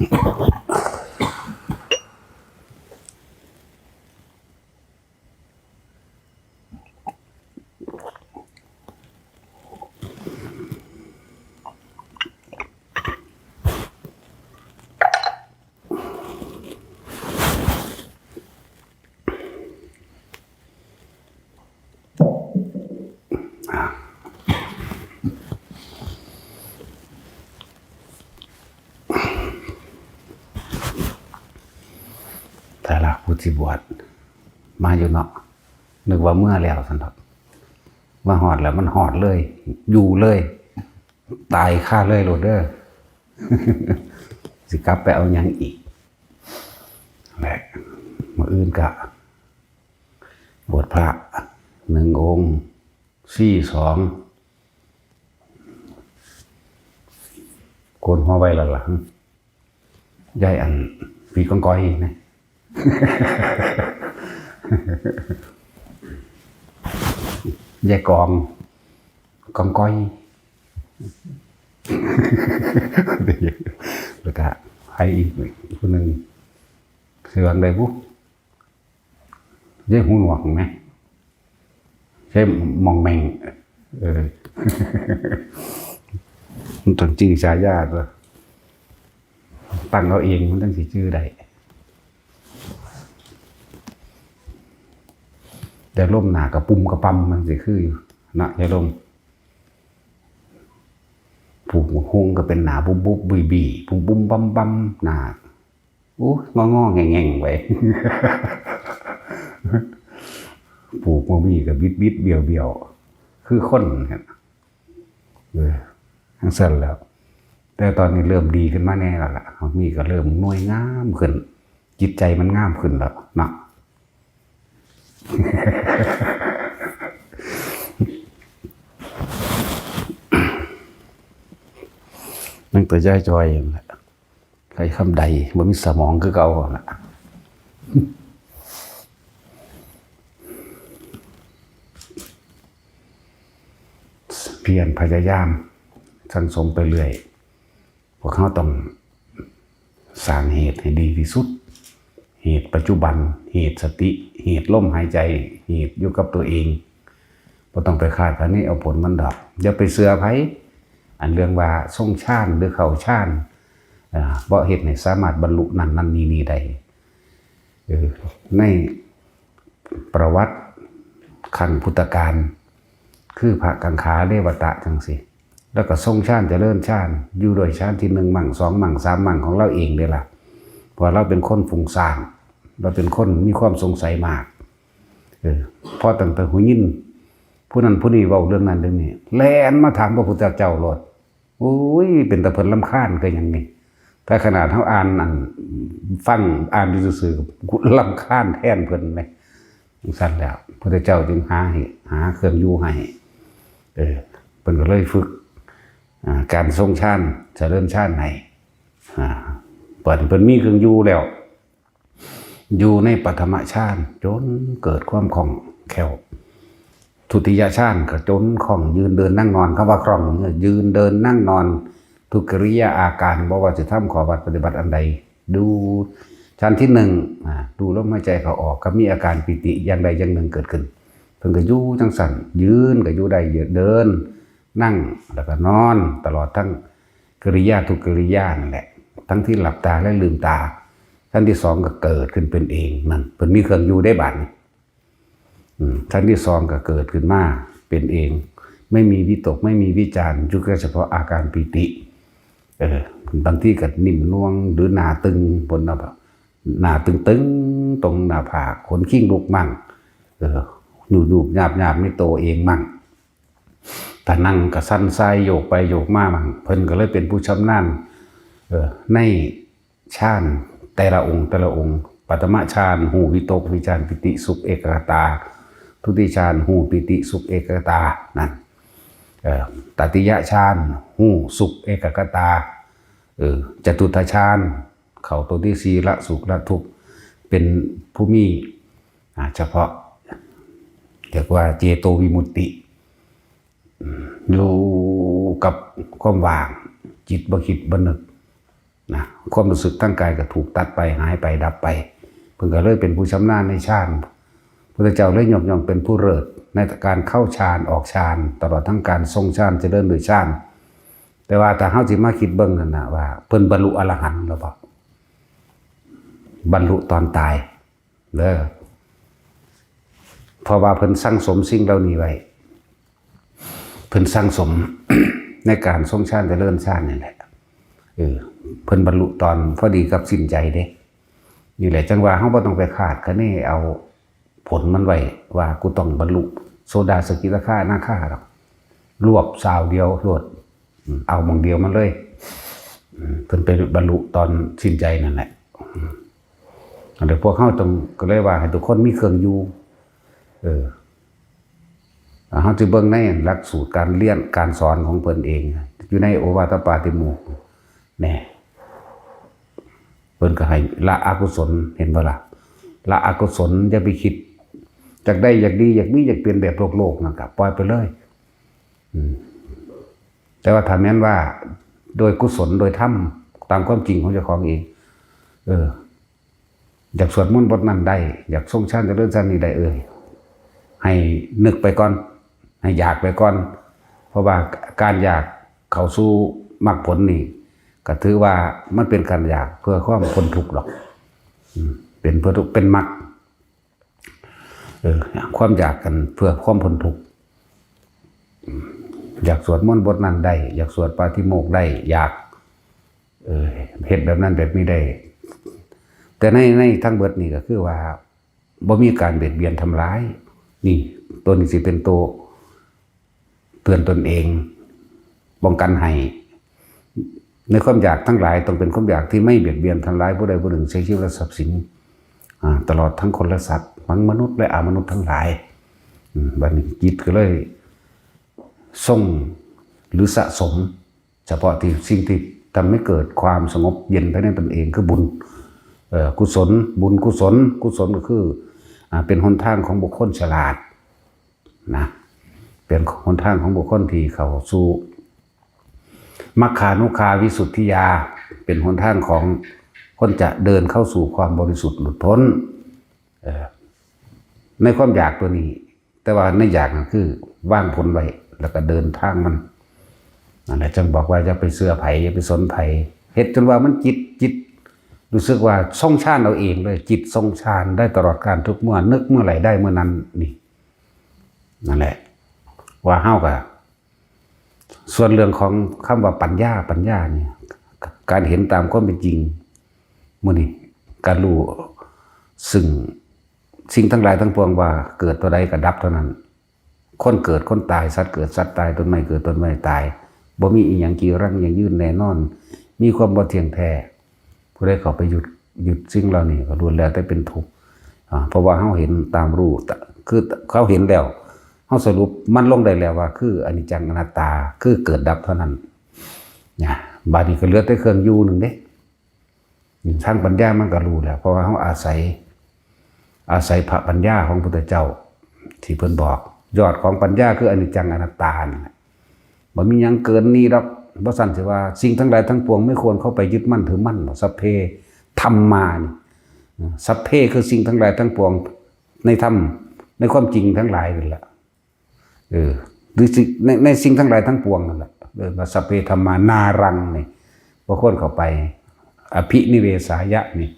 แต่ละผู้ที่บวชมาอยู่เนาะนึกว่าเมื่อแล้วสันทัดมาหอดแล้วมันหอดเลย อยู่เลยตายฆ่าเลยโหลดเด้อ สิกลับไปเอายังอีกแหละมาอื่นกะบวชพระ1 องค์2โกนหัวไว้หลังยายอันปีกองก้อยนะยายกองก้อยแล้วก็ให้อีกคนหนึ่งเสืออะไรพวกยายหูหนวกไหมใช่มองแมงมันต้องจื้อชายาตัวตั้งเราเองมันต้องสิชื่อใดแต่ล่มหนากระปุ่มกระปั๊มมันสิคืออยู่นะยายลมผูกหงก็เป็นหนาบุบบุบบีบีบุบบุมบัมบัมหนาโอ้งอแงงไว้ผูกบีกับบิดเบี้ยวคือคนครับทั้งเส้นแล้วแต่ตอนนี้เริ่มดีขึ้นมาแน่แล้วล่ะมีก็เริ่มหน่วยงามขึ้นจิตใจมันงามขึ้นแล้วนะนั่งตัวใจจอยอย่างละใครคำใดบ่มีสมองคือเก่าละเพียรพยายามสั่งสมไปเรื่อยพวกเขาต้องสร้างเหตุให้ดีที่สุดเหตุปัจจุบันเหตุสติเหตุลมหายใจเหตุอยู่กับตัวเองบ่ต้องไปคาดคะเนเอาผลมันดับอย่าไปเสือไผอันเรื่องว่าทรงชาติหรือเขาชาติบ่เหตุให้สามารถบรรลุนั่นนี่ได้ในประวัติขันพุทธกาลคือพระกังขาเรวตะจังสิแล้วก็ทรงชาติเจริญชาติอยู่โดยชาติที่1 มั่ง 2 มั่ง 3 มั่งของเราเองเลยล่ะเพราะเราเป็นคนฟุ้งซ่านเราเป็นคนมีความสงสัยมากพอตั้งแต่หูยินผู้นั้นผู้นี้เว้าเรื่องนั้นเรื่องนี้แล่นมาถามพระพุทธเจ้าโลดโอ้ยเป็นตะเพิ่นรำคาญก็อย่างนี้ถ้าขนาดเฮาอ่านนั่นฟังอ่านดูซื่อๆกูรำคาญแทนเพิ่นเลยสั่นแล้วพระพุทธเจ้าจึงหาเครื่องอยู่ให้เพิ่นก็เลยฝึกการทรงฌานเจริญฌานให้เพิ่นมีเครื่องอยู่แล้วอยู่ในปฐมฌานจนเกิดความคล่องแคล่วทุติยฌานก็จนคล่องยืนเดินนั่งนอนคำว่าคล่องยืนเดินนั่งนอนทุกกิริยาอาการบ่ว่าจะทำขอวัดปฏิบัติอันใดดูฌานที่1ดูลมหายใจเข้าออกก็มีอาการปิติอย่างใดอย่างหนึ่งเกิดขึ้นเพิ่นก็อยู่จังสั่นยืนก็อยู่ได้เดินนั่งแล้วก็นอนตลอดทั้งกิริยาทุกกิริยานั่นแหละทั้งที่หลับตาและลืมตาชั้นที่2ก็เกิดขึ้นเป็นเองนั่นเพิ่นมีเครื่องอยู่ได้บัดชั้นที่2ก็เกิดขึ้นมาเป็นเองไม่มีวิตกไม่มีวิจารณ์อยู่แค่เฉพาะอาการปิติบางที่ก็นิ่มน่วงหรือหน้าตึงบนหน้าตึงตรงหน้าผากขนคิ้งลุกมั่งหนูหยาบไม่โตเองมั่งแต่นั่งก็สั้นไส้โยกไปโยกมามั่งเพิ่นก็เลยเป็นผู้ชำนาญในฌานแต่ละองค์ปฐมฌานหูวิตกวิจารปิติสุขเอกคตาทุติยฌานหูปิติสุขเอกคตานั่นตติยฌานหูสุขเอกคตาจตุตฌานเข้าตัวที่4ละสุขละทุกข์เป็นผู้มีเฉพาะเรียกว่าเจโตวิมุตติอยู่กับความว่างจิตบ่คิดบ่นึกนะ ความรู้สึกทั้งกายก็ถูกตัดไปหายไปดับไปเพิ่นก็เลยเป็นผู้ชำนาญในฌานพระเจ้าเลยยกย่องเป็นผู้เลิศในการเข้าฌานออกฌานตลอดทั้งการทรงฌานเจริญด้วยฌานแต่ว่าถ้าเฮาสิมาคิดเบิ่งนั่นน่ะว่าเพิ่นบรรลุอรหันต์หรือเปล่าบรรลุตอนตายเด้อเพราะว่าเพิ่นสั่งสมสิ่งเหล่านี้ไว้เพิ่นสั่งสม ในการทรงฌานเจริญฌานนี่แหละเพิ่นบรรลุตอนพอดีกับสิ้นใจเด้นี่แหละจังว่าเฮาบ่ต้องไปคาดคะเนเอาผลมันไว้ว่ากูต้องบรรลุโสดาสกิทาคาอนาคาหรอกรวบสาวเดียวรวดเอามองเดียวมันเลยเพิ่นไปบรรลุตอนสิ้นใจนั่นแหละเดี๋ยวพวกเฮาต้องก็เลยว่าให้ทุกคนมีเครื่องอยู่เฮาสิเบิ่งในหลักสูตรการเรียนการสอนของเพิ่นเองอยู่ในโอวาทปาติโมกข์แน่เพิ่นก็ให้ละอกุศลเห็นบ่ล่ะละอกุศลอย่าไปคิดอยากได้อยากดีอยากมีอยากเปลี่ยนแบบโลกนั่นก็ปล่อยไปเลยแต่ว่าถ้าแม้นว่าโดยกุศลโดยธรรมตามความจริงของเจ้าของเองอยากสวดมนต์บทนั้นได้อยากทรงฌานเจริญฌานนี้ได้ให้นึกไปก่อนให้อยากไปก่อนเพราะว่าการอยากเข้าสู่มรรคผลนี่ก็ถือว่ามันเป็นการอยากเพื่อความพ้นทุกข์หรอกเป็นเพื่อทุกข์เป็นมรรคความอยากกันเพื่อความพ้นทุกข์อยากสวดมนต์บทนั้นได้อยากสวดปาฏิโมกข์ได้อยากเฮ็ดแบบนั้นแบบนี้ได้แต่ในทั้งเบิดนี่ก็คือว่าบ่มีการเบียดเบียนทำร้ายนี่ตัวนี้สิเป็นตัวเตือนตนเองป้องกันให้ในความอยากทั้งหลายต้องเป็นความอยากที่ไม่เบียดเบียนทำร้ายผู้ใดผู้หนึ่งใช้ชีวิตและทรัพย์สินตลอดทั้งคนและสัตว์ทั้งมนุษย์และอมนุษย์ทั้งหลายบัดนี้จิตก็เลยทรงหรือสะสมเฉพาะที่สิ่งที่ทำให้เกิดความสงบเย็นภายในตนเองคือบุญกุศลบุญกุศลก็คือเป็นหนทางของบุคคลฉลาดนะเป็นหนทางของบุคคลที่เข้าสู่มัคคานุคาวิสุทธิยาเป็นหนทางของคนจะเดินเข้าสู่ความบริสุทธิ์หลุดพ้นในความอยากตัวนี้แต่ว่าในอยากนั่นคือว่างผลไว้แล้วก็เดินทางมันนั่นแหละจึงบอกว่าอย่าไปเสื้อไผ่อย่าไปสนไผ่เฮ็ดจนว่ามันจิตรู้สึกว่าทรงฌานเอาเองเลยจิตทรงฌานได้ตลอดการทุกเมื่อนึกเมื่อไหร่ได้เมื่อนั้นนี่นั่นแหละว่าเฮาก็ส่วนเรื่องของคำว่าปัญญาเนี่ยการเห็นตามความเป็นจริงมื้อนี้การรู้ซึ่งสิ่งทั้งหลายทั้งปวงว่าเกิดตัวใดก็ดับเท่านั้นคนเกิดคนตายสัตว์เกิดสัตว์ตายต้นไม้เกิดต้นไม้ตายบ่มีอีหยังกี่รังอย่างยืนแน่นอนมีความบ่เที่ยงแท้ผู้ใดเข้าไปหยุดสิ่งเหล่านี้ก็ล้วนแล้วแต่เป็นทุกข์เพราะว่าเฮาเห็นตามรู้คือเขาเห็นแล้วเฮาสรุปมันลงได้แล้วว่าคืออนิจจังอนัตตาคือเกิดดับเท่านั้นเนี่ยบาดนี้ก็เหลือแต่เครื่องอยู่นึงเด้ทางปัญญามันก็รู้แล้วเพราะว่าเฮาอาศัยพระปัญญาของพระพุทธเจ้าที่เพิ่นบอกยอดของปัญญาคืออนิจจังอนัตตานี่บ่มีหยังเกินนี้ดอกบ่ซั่นสิว่าสิ่งทั้งหลายทั้งปวงไม่ควรเข้าไปยึดมั่นถือมั่นสัพเพธัมมานี่สัพเพคือสิ่งทั้งหลายทั้งปวงในธรรมในความจริงทั้งหลายนั่นแหละหรือในสิ่งทั้งหลายทั้งปวงนั่นแหละว่าสัพเพธัมมานารังนี่บ่ควรเข้าไปอภินิเวสายะนี่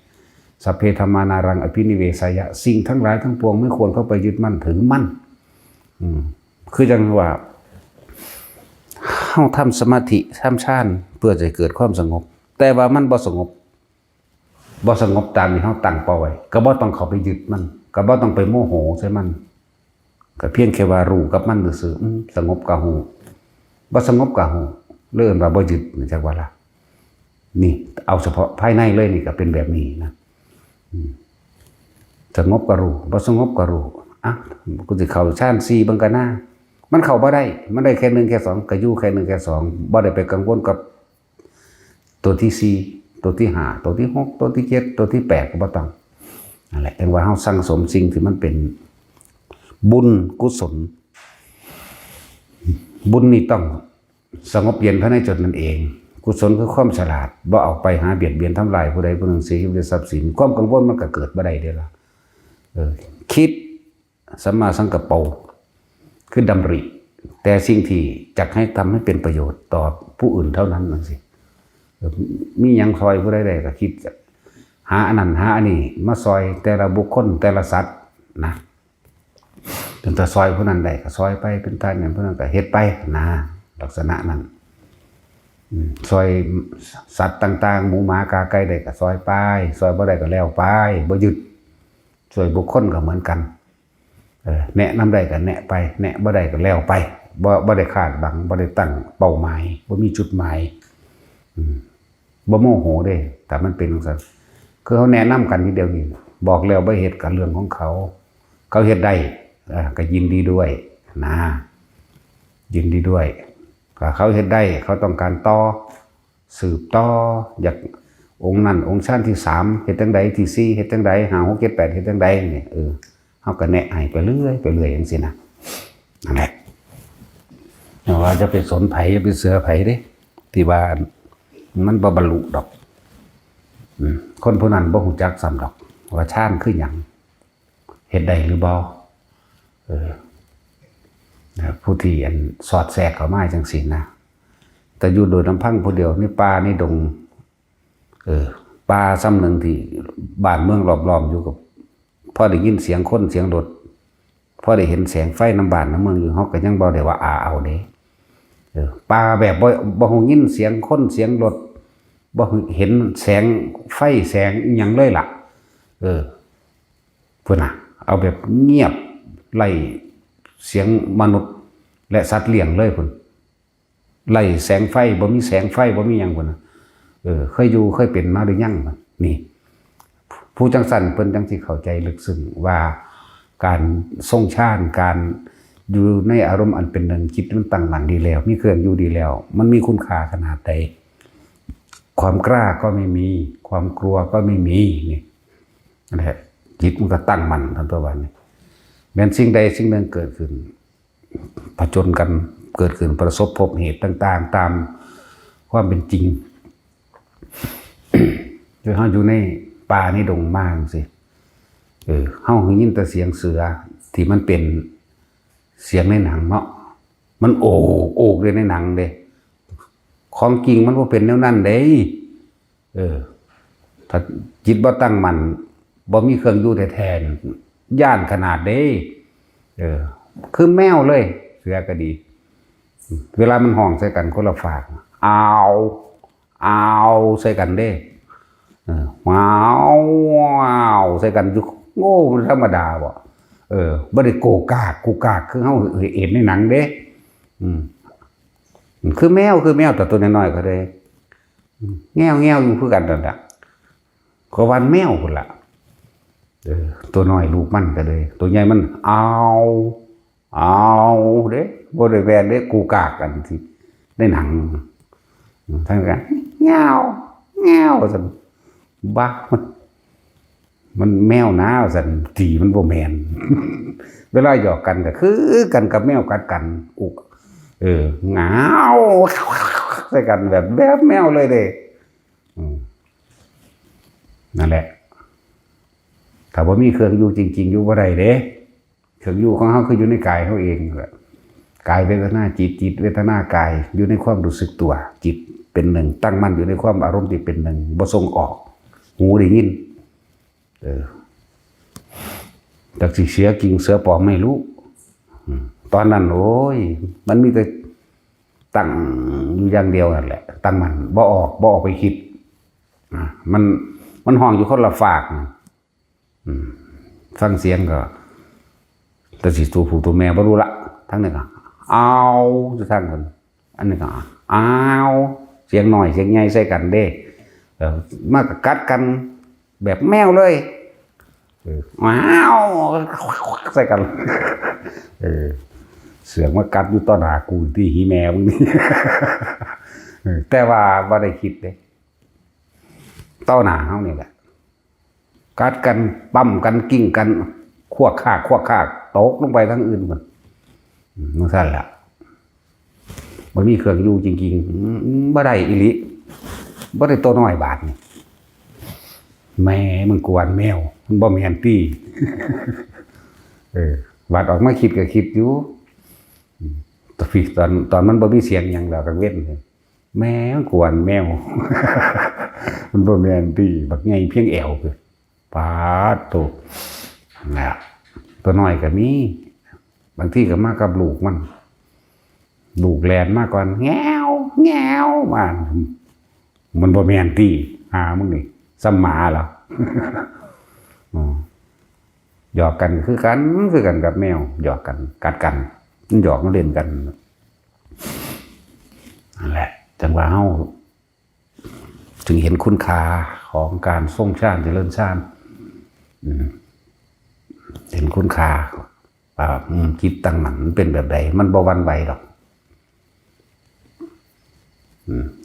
สัพเพธัมมานารังอภินิเวสายะสิ่งทั้งหลายทั้งปวงไม่ควรเข้าไปยึดมั่นถือมั่นคือจังว่าเฮาทำสมาธิทำฌานเพื่อจะเกิดความสงบแต่ว่ามันบ่สงบตามที่เฮาตั้งเป้าไว้ก็บ่ต้องเข้าไปยึดมันก็บ่ต้องไปโมโหใส่มันก็เพียงแค่ว่ารู้กับมันซื่อๆสงบก็ฮู้บ่สงบก็ฮู้เรื่องว่าบ่ยึดจักว่าล่ะนี่เอาเฉพาะภายในเลยนี่ก็เป็นแบบนี้นะสงบก็รู้บ่สงบก็รู้กูสิเข้าฌาน4บังกันหน้ามันเข้าบ่ได้มันได้แค่1แค่2ก็อยู่แค่1แค่2บ่ได้ไปกังวลกับตัวที่4ตัวที่5ตัวที่6ตัวที่7ตัวที่8ก็บ่ต้องนั่นแหละเองว่าเฮาสั่งสมสิ่งที่มันเป็นบุญกุศลบุญนี่ต้องสงบเย็นภายในจุดนั้นเอง กุศลคือความฉลาดบ่เอาไปหาเบียดเบียนทำลายผู้ใดผู้หนึ่งเสียชีวิตทรัพย์สินความกังวลมันก็เกิดบ่ได้เด้ล่ะคิดสัมมาสังกัปปะคือดำริแต่สิ่งที่จักให้ทำให้เป็นประโยชน์ต่อผู้อื่นเท่านั้นนั่นสิมีหยังซอยผู้ใดได้ก็คิดหาอันนั้นหาอันนี้มาซอยแต่ละบุคคลแต่ละสัตว์นะจนแต่ซอยผู้นั้นได้ก็ซอยไปเป็นทานอย่างผู้นั้นก็เฮ็ดไปนะลักษณะนั้นซอยสัตว์ต่างๆหมูหมากาไก่ได้ก็ซอยไปซอยบ่ได้ก็แล้วไปบ่หยุดช่วยบุคคลก็เหมือนกันแนะนำได้ก็แนะไปแนะบ่ได้ก็แล้วไปบ่ได้คาดหวังบ่ได้ตั้งเป้าหมายบ่มีจุดหมายบ่โมโหเด้แต่มันเป็นจังซั่นคือเขาแนะนำกันทีเดียวนี่บอกแล้วบ่เฮ็ดกับเรื่องของเขาเฮ็ดได้ก็ยินดีด้วยนะยินดีด้วยเขาเฮ็ดได้เขาต้องการต่อสืบต่ออยากองค์นั้นองค์ชั้นที่3เฮ็ดจังใดที่4เฮ็ดจังใด5 6 7 8เฮ็ดจังใดนี่เฮาก็แนะให้ไปเรื่อยจังซี่นะนั่นแหละว่าจะไปสนไผจะไปเสือไผเด้ที่ว่ามันบ่บรรลุดอกคนผู้นั้นบ่ฮู้จักซ้ำดอกว่าฌานคือหยังเฮ็ดได้หรือบ่ผู้ที่สอดแทรกเข้ามาจังซี่นะแต่อยู่โดยลำพังผู้เดียวในป่าในดงป่าซ้ำหนึ่งที่บ้านเมืองรอบๆอยู่กับพอได้ยินเสียงคนเสียงรถพอได้เห็นแสงไฟน้ำบ้านน้ำเมืองอยู่เฮาก็ยังบ่ได้ว่าเอาเด้ป่าแบบบ่ฮู้ยินเสียงคนเสียงรถบ่เห็นแสงไฟแสงอิหยังเลยล่ะพุ่นน่ะเอาแบบเงียบไล่เสียงมนุษย์และสัตว์เลี้ยงเลยพุ่นไล่แสงไฟบ่มีแสงไฟบ่มีหยังพุ่นน่ะเคยอยู่เคยเป็นมาหรือยังนี่ผู้จังสันเพิ่นจังสิเข้าใจลึกซึ้งว่าการทรงฌานการอยู่ในอารมณ์อันเป็นหนึ่งจิตมันตั้งมั่นดีแล้วมีเครื่องอยู่ดีแล้วมันมีคุณค่าขนาดใดความกล้าก็ไม่มีความกลัวก็ไม่มีนี่นั่นแหละจิตมันก็ตั้งมั่นทั้งตัววันนี้แม้นสิ่งใดสิ่งหนึ่งเกิดขึ้นผจญกันเกิดขึ้นประสบพบเหตุต่างๆตามความเป็นจริงคือเขาอยู่ในป่าในดงมากสิเขายินแต่เสียงเสือที่มันเป็นเสียงในหนังเนาะมันโอกเลยในหนังเด้ของจริงมันก็เป็นแนวนั้นเด้ถ้าจิตบ่ตั้งมั่นบ่มีเครื่องอยู่แท้ๆย่านขนาดเด้คือแมวเลยเสือก็ดีเวลามันห้องใส่กันคนละฝากเอาใส่กันเด้ว้าวใส่กันอยู่โง่มันธรรมดาบ่บ่ได้โกกากคือเฮาเห็นในหนังเด้คือแมวแต่ตัวน้อยๆก็ได้แง่วอยู่คือกันนั่นล่ะก็วันแมวพุ่นล่ะตัวน้อยลูกมันก็เลยตัวใหญ่มันเอาเด้บ่ได้แวนเด้กูกากกันที่ในหนังทั้งกันแง่วซั่นบ้ามันแมวนะซั่นตีมันบ่แม่นเวลาหยอกกันก็คือกันกับแมวกัดกันอุกเหงาใส่กันแบบแมวเลยเด้นั่นแหละถ้าว่ามีเครื่องอยู่จริงๆอยู่บ่ได้เด้เครื่องอยู่ของเขาคืออยู่ในกายเขาเองแหละกายเวทนาจิตเวทนากายอยู่ในความรู้สึกตัวจิตเป็นหนึ่งตั้งมั่นอยู่ในความอารมณ์ที่เป็นหนึ่งบ่ส่งออกหูได้ยินแต่สิเสียกิ่งเสือปลอมไม่รู้ตอนนั้นโอ้ยมันมีแต่ตั้งอยู่อย่างเดียวนั่นแหละตั้งมันบ่ออกไปคิดมันห้องอยู่คนละฝากฟังเสียงก็แต่สิตัวผู้ตัวแม่บ่รู้ละทั้งนั้นก็เอาจะทั้งคนอันนี้ก็เอาเสียงหน่อยเสียงใหญ่ใส่กันเด้มากกัดกันแบบแมวเลยว้าวใส่กันเสือมากัดอยู่ต้นหากูที่หีแมวนี่แต่ว่าบ่ได้คิดเด้ต้นหาเฮานี่แหละกัดกันปั้มกันกิ้งกันขวกขากตกลงไปทั้งอื่นมันสั่นแหละมันมีเครื่องอยู่จริงๆบ่ได้อีหลี บ่ได้ตัวน้อยบาทนี่แม่มึงกวนแมวมันบ่แม่นตี้ บาดออกมาคิดก็คิดอยู่ตอนมันบ่มีเสียงหยังแล้วก็เว้นแม่มันกวนแมว มันบ่แม่นตี้บักใหญ่เพียงแอวคือปาดโตน่ะตัวน้อยก็มีบางทีก็มากับลูกลูกแลนมาก่อนแง้วแง้วมันบ่แม่นตี้หามึงนี่ซ้ำหมาเหรอ หยอกกันคือกันกับแมวหยอกกันกัดกันหยอกมาเล่นกันนั่นแหละจังว่าเฮาถึงเห็นคุณค่าของการทรงชาติเจริญชาติเห็นคุณค่าว่าจิตตั้งมั่นเป็นแบบใดมันบ่หวั่นไหวหรอก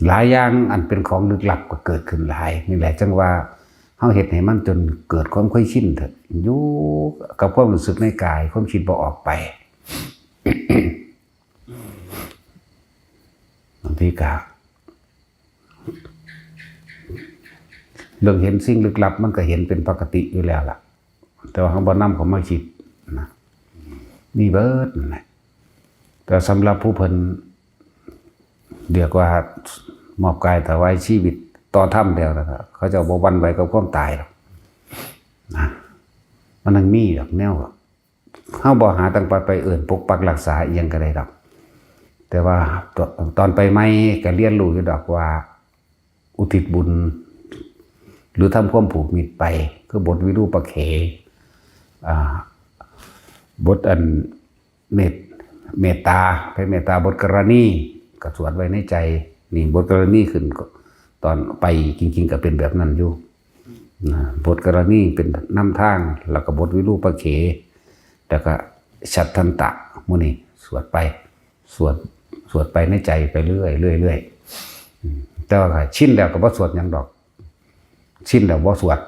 หลายอย่างอันเป็นของลึกลับก็เกิดขึ้นหลายนี่แหละจังว่าเฮาเฮ็ดให้มันจนเกิดความเคยชินเถอะอยู่กับความรู้สึกในกายความคิดบ่ออกไป บางทีก็เรื่องเห็นสิ่งลึกลับมันก็เห็นเป็นปกติอยู่แล้วล่ะแต่ว่าเฮาบ่นำเขามาคิดนะนี่เบิดนะแต่สำหรับผู้เพิ่นเรียกว่ามอบกายถวายชีวิตต่อธรรมแล้วนะครับเขาจะบ่หวั่นไหวกับความตายหรอกนะมันยังมีดอกแนวเฮาบ่หาตั้งไปเอิ้นปกปักรักษาอีหยังก็ได้ดอกแต่ว่าตอนไปใหม่ก็เรียนรู้อยู่ดอกว่าอุทิศบุญหรือทำความผูกมิตรไปคือบทวิรูปเขบทอันเมตตาไปเมตตาบทกรณีก็สวดไว้ในใจนี่บทกรณีขึ้นตอนไปจริงๆก็เป็นแบบนั้นอยู่บทกรณีเป็นนำทางแล้วก็บทวิรูปเขแล้วก็ฉัตรทันตะมื้อนี้สวดไปสวดไปในใจไปเรื่อยแต่ว่าชินแล้วก็บ่สวดหยังดอกชินแล้วบ่สวด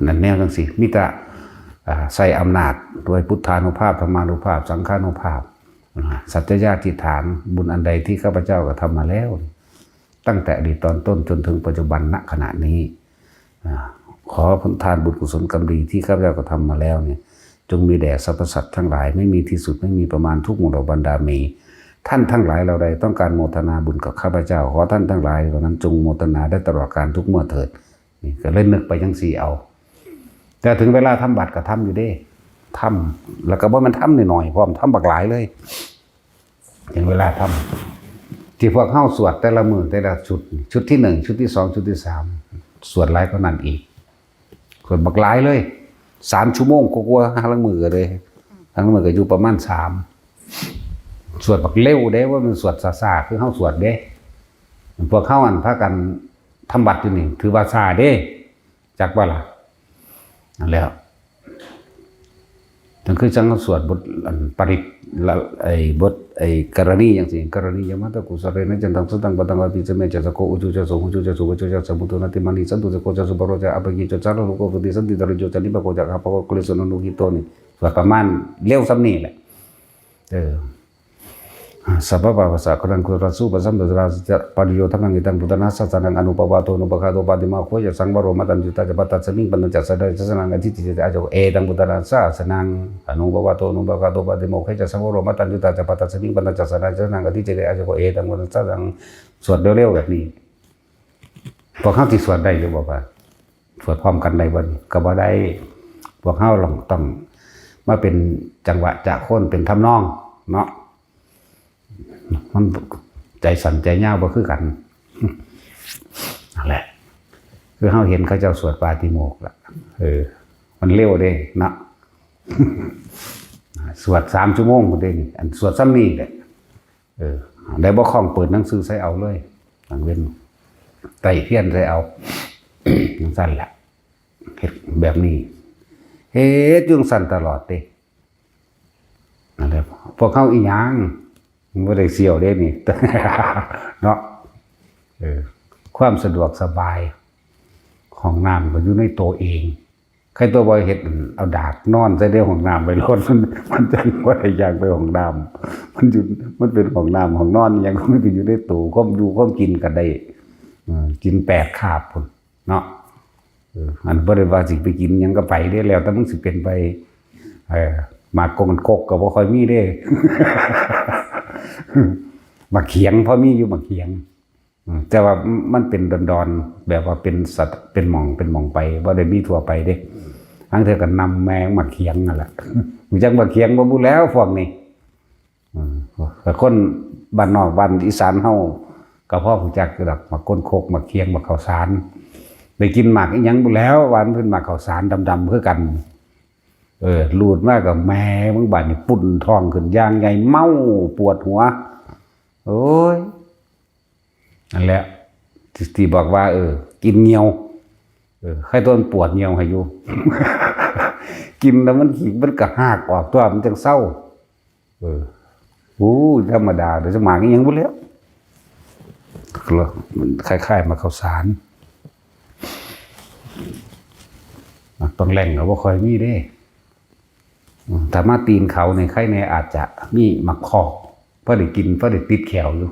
นั่นแนวจังซี่มีแต่ใส่อำนาจโดยพุทธานุภาพธรรมานุภาพสังฆานุภาพสัจจญาธิฐานบุญอันใดที่ข้าพเจ้าก็ทำมาแล้วตั้งแต่อดีตตอนต้นจนถึงปัจจุบันณขณะนี้ขอผลทานบุญกุศลกรรมดีที่ข้าพเจ้าก็ทำมาแล้วเนี่ยจงมีแด่สรรพสัตว์ทั้งหลายไม่มีที่สุดไม่มีประมาณทุกหมู่เหล่าบรรดามีท่านทั้งหลายเราใดต้องการโมทนาบุญกับข้าพเจ้าขอท่านทั้งหลายเหล่านั้นจงโมทนาได้ตลอดการทุกเมื่อเถิดนี่ก็เล่นนึกไปจังสี่เอาแต่ถึงเวลาทำบัตรก็ทำอยู่เด้ทำแล้วก็บ่มันทำหน่อยๆพร้อมทำบักหลายเลยถึงเวลาทำที่พวกเข้าสวดแต่ละมือแต่ละชุดที่1ชุดที่2ชุดที่3สวดหลายก็นั่นอีกสวดบักหลายเลย3 ชั่วโมงกว่าๆทั้งมือเลยทั้งมือก็อยู่ประมาณ3สวดบักเร็วเด้ว่ามันสวดซ่าๆคือเข้าสวดเด้พวกเข้าอันพากันทำบัตรอยู่นี่ถือว่าซ่าเด้จักว่าล่ะนั่นแหละนั่นคือจังสวดบทปริตบทกรณีอย่างสิกรณียมัตตกุสเรนะจันทังสุตังปตังอภิสเมจัสโกอุจุจัสโหจุจัสโหจุจัสมุตุนาติมานิสันตุสโกจัสปโรจะอภิกิจจัสโลโกปฏิสันติตริโจจัลิปโกจักขปโกกุลิสโนนุกิโตนี่สวดประมาณเร็วซ้ำนี่แหละสัพพะภาษากรังคุรัสุปสัมปราจะปริโยธรรมังอิตังพุทธนาสัสนังอนุปวาโตนุปคาโตปาติมาโคจะสังวโรมัตันจุตาจะปัตตสมิงปันจัสสะจัสนังอธิติจะอาจเอตังพุทธนาสัสนังอนุปวาโตนุปคาโตปาติมาโคจะสังวโรมัตันจุตาจะปัตตสมิงปันจัสสะจัสนังอธิติจะอาจเอตังพุทธนาสัสนังสวดเร็วๆแบบนี้พวกเขาที่สวดได้หรือเปล่าสวดพร้อมกันได้บ่ก็บ่ได้พวกเขาต้องมาเป็นจังหวะจะโค่นเป็นทำนองเนาะมันใจสั่นใจเงาบ่คือกันนั่นแหละคือเขาเห็นเขาเจ้าสวดปาติโมกข์ละมันเร็วเด้นะสวด3 ชั่วโมงเด้นี่อันสวดซ้ำนี่แหละได้บ่คล่องเปิดหนังสือใส่เอาเลยหลังเว้นไต่เพี้ยนใส่เอาจังสั่นแหละเฮ็ดแบบนี้เฮ็ดจังสั่นตลอดเด้นั่นแหละพวกเขาอีหยังไม่ได้เสี่ยวได้นี่ เนาะความสะดวกสบายของน้ำก็อยู่ในตัวเองใครตัวบอยเห็ดเอาดากนอนใส่เดียวของน้ำไปรดมันจะว่าอะไรอย่างไปของน้ำมันเป็นของน้ำของนอนยังไม่ไปอยู่ในตัวความอยู่ความกินกันได้ กิน8 คาบพุ่นเนาะอันบ่ได้ว่าสิไปกินหยังก็ไปได้แล้วแต่มึงสิเป็นไปหมากกงกกก็บ่ค่อยมีเด้ มาเขียงพอมีอยู่มาเขียงแต่ว่ามันเป็นดอนๆแบบว่าเป็นสัตว์เป็นหม่องไปบ่ได้มีทั่วไปเด้ทั้งเธอก็นำแมงมาเขียงนั่นแหละรู้จักมาเขียงบ่รู้แล้วพวกนี้แต่คนบ้านนอกบ้านอีสานเฮาก็พอรู้จักคือดอกมาก้นโคกมาเขียงมาข้าวสารได้กินหมากอีหยังบ่แล้วหวานเพิ่นมาข้าวสารดำๆคือกันลูดมากกับแม่มึงบาดนี่ปุ่นท้องขึ้นย่างใหญ่เมาปวดหัวโอ้ยนั่นแหละที่บอกว่ากินเงียวใครต้นปวดเงียวให้อยู่ กินแล้วมันกระหากออกตัวมันจังเศร้าธรรมดาเดี๋ยวจะหมากยังบ่แล้วมันคล้ายๆมาข้าวสารต้องแหล่งแล้วบ่ค่อยมีเด้ถ้ามาตีนเขาในไข่ในอาจจะมีมักคอกเพราะได้กินเพราะได้ติดแขวอยู่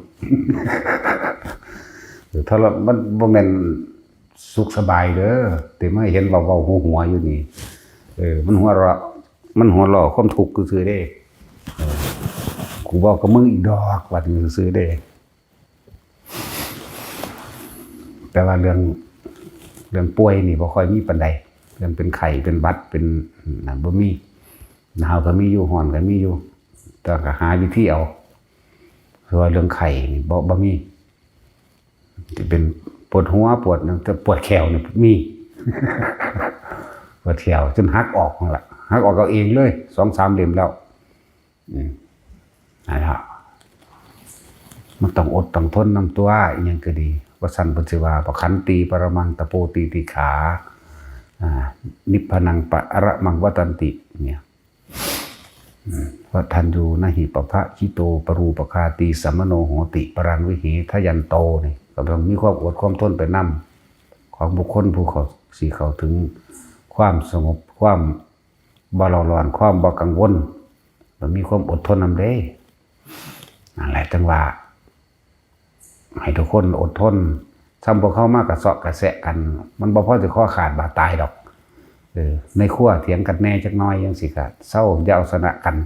ถ้ามันบ่แม่นสุขสบายเด้อแต่ไม่เห็นเบาๆหัวอยู่นี่มันหัวเราะความทุกข์ซื่อๆเด้กูบอกกับมึงอีกดอกว่าซื่อๆเด้แต่ว่าเรื่องป่วยนี่บ่ค่อยมีปานใดเรื่องเป็นไข้เป็นหวัดเป็นนั่นบ่มีหนาวก็มีอยู่ร้อนก็มีอยู่แต่ก็หาวิธีเอาเพราะว่าเรื่องไข้นี่บ่มีที่เป็นปวดหัวปวดแต่ปวดแขวนี่มี ปวดแขวจนหักออกนั่นล่ะหักออกเอาเองเลย 2-3 เล่มแล้วนั่นล่ะมันต้องอดต้องทนนำตัวอีหยังก็ดีว่าสั่นปัจจุบันปขันตีปรมังตะโปตีติขานิพพานังปะระมังวัตันติเนี่ยว่าทันอยู่นะหิปภะคิโตปรูปคาตีสัมมโนโหติปรังวิเหทยันโตนี่ก็ต้องมีความอดความทนไปนำของบุคคลผู้เขาสิเข้าถึงความสงบความบ่ร้อนความบ่กังวลมันมีความอดทนนำเด้นั่นแหละจังว่าให้ทุกคนอดทนทำพวกเขามากกระเซาะกระแสะกันมันบ่พอจะข้อขาดบาดตายดอกในขั้วเถียงกันแน่จักน้อยยังสิกะเศร้าอย่าเอาชนะกัน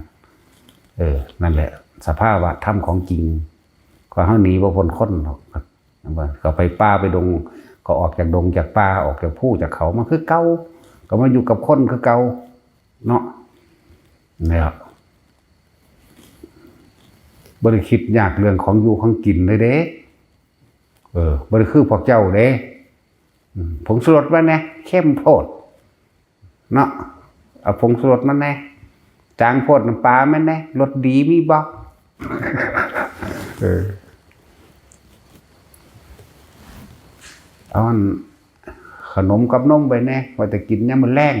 นั่นแหละสภาพธรรมของจริงก็เฮาหนีบ่พ้นคนหรอกก็ไปป่าไปดงก็ออกจากดงจากป่าออกจากภูจากเขามาคือเก่าก็มาอยู่กับคนคือเก่าเนาะเนี่ยบ่ได้คิดยากเรื่องของอยู่ของกินเลยเด้บ่ได้คือพวกเจ้าเด้ผงชูรสมาแน่เข้มโพดเนาะเอาผงชูรสมาแน่จางโพดน้ำปลาแม่นแน่รสดีมีบ่เอาขนมกับนมไปแน่ว่าจะกินยามมื้อแลง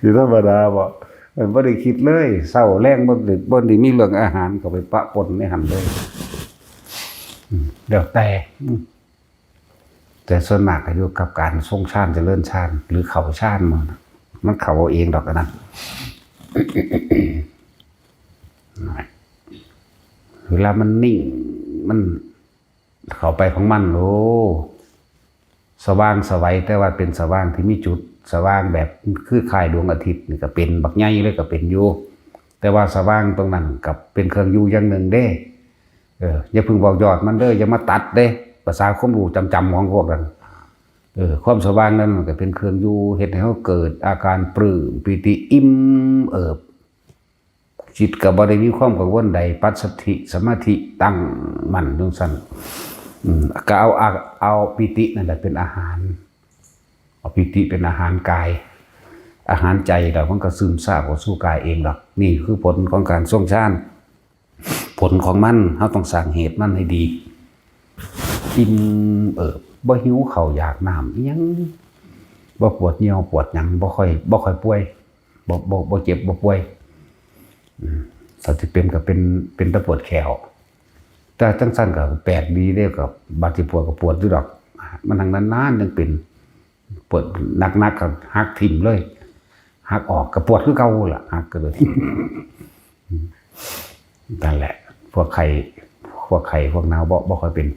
อยู่ธรรมดาบ่ได้คิดเลยเศร้าแรงบ่ได้มีเรื่องอาหารก็ไปปะปนในหันเลยเดี๋ยวแต่ส่วนมากก็อยู่กับการทรงชาติเจริญชาติหรือเขาชาติมันเขาเอาเองดอกนะเวลามันนิ่งมันเข้าไปของมันโอ้สว่างสวัยแต่ว่าเป็นสว่างที่มีจุดสว่างแบบคือคล้ายดวงอาทิตย์นี่ก็เป็นบักใหญ่เลยก็เป็นอยู่แต่ว่าสว่างตรงนั้นกับเป็นเครื่องอยู่อย่างหนึ่งเด้อย่าพึ่งบอกยอดมันเด้ออย่ามาตัดเด้ภาษาความรู้จำของพวกนั้นความสว่างนั้นมันก็เป็นเครื่องอยู่เฮ็ดให้เขาเกิดอาการปลื้มปิติอิ่มเอิบจิตก็บ่ได้มีความกังวลใดปัสสัทธิสมาธิตั้งมั่นจังซั่นก็เอาปิตินั่นแหละเป็นอาหารเอาปิติเป็นอาหารกายอาหารใจเรามันก็ซึมซาบเข้าสู่กายเองดอกนี่คือผลของการทรงฌานผลของมันเราต้องสร้างเหตุมันให้ดีอิ่มบ่หิวข้าวอยากน้ำอีหยังบ่ปวดเหี่ยวปวดหยังบ่ค่อยป่วยบ่เจ็บบ่ป่วยสัตว์ที่เป็นก็เป็นตะปวดแขวแต่จังซั่นก็แปลกดีเด้กับบาดที่ปวดก็ปวดอยู่ดอกมันทางนานๆยังเป็นปวดหนักๆก็หักทิ่มเลยหักออกก็ปวดคือเก่าล่ะหักก็เลยนั่นแหละพวกไข้พวกหนาวบ่ค่อยเป็น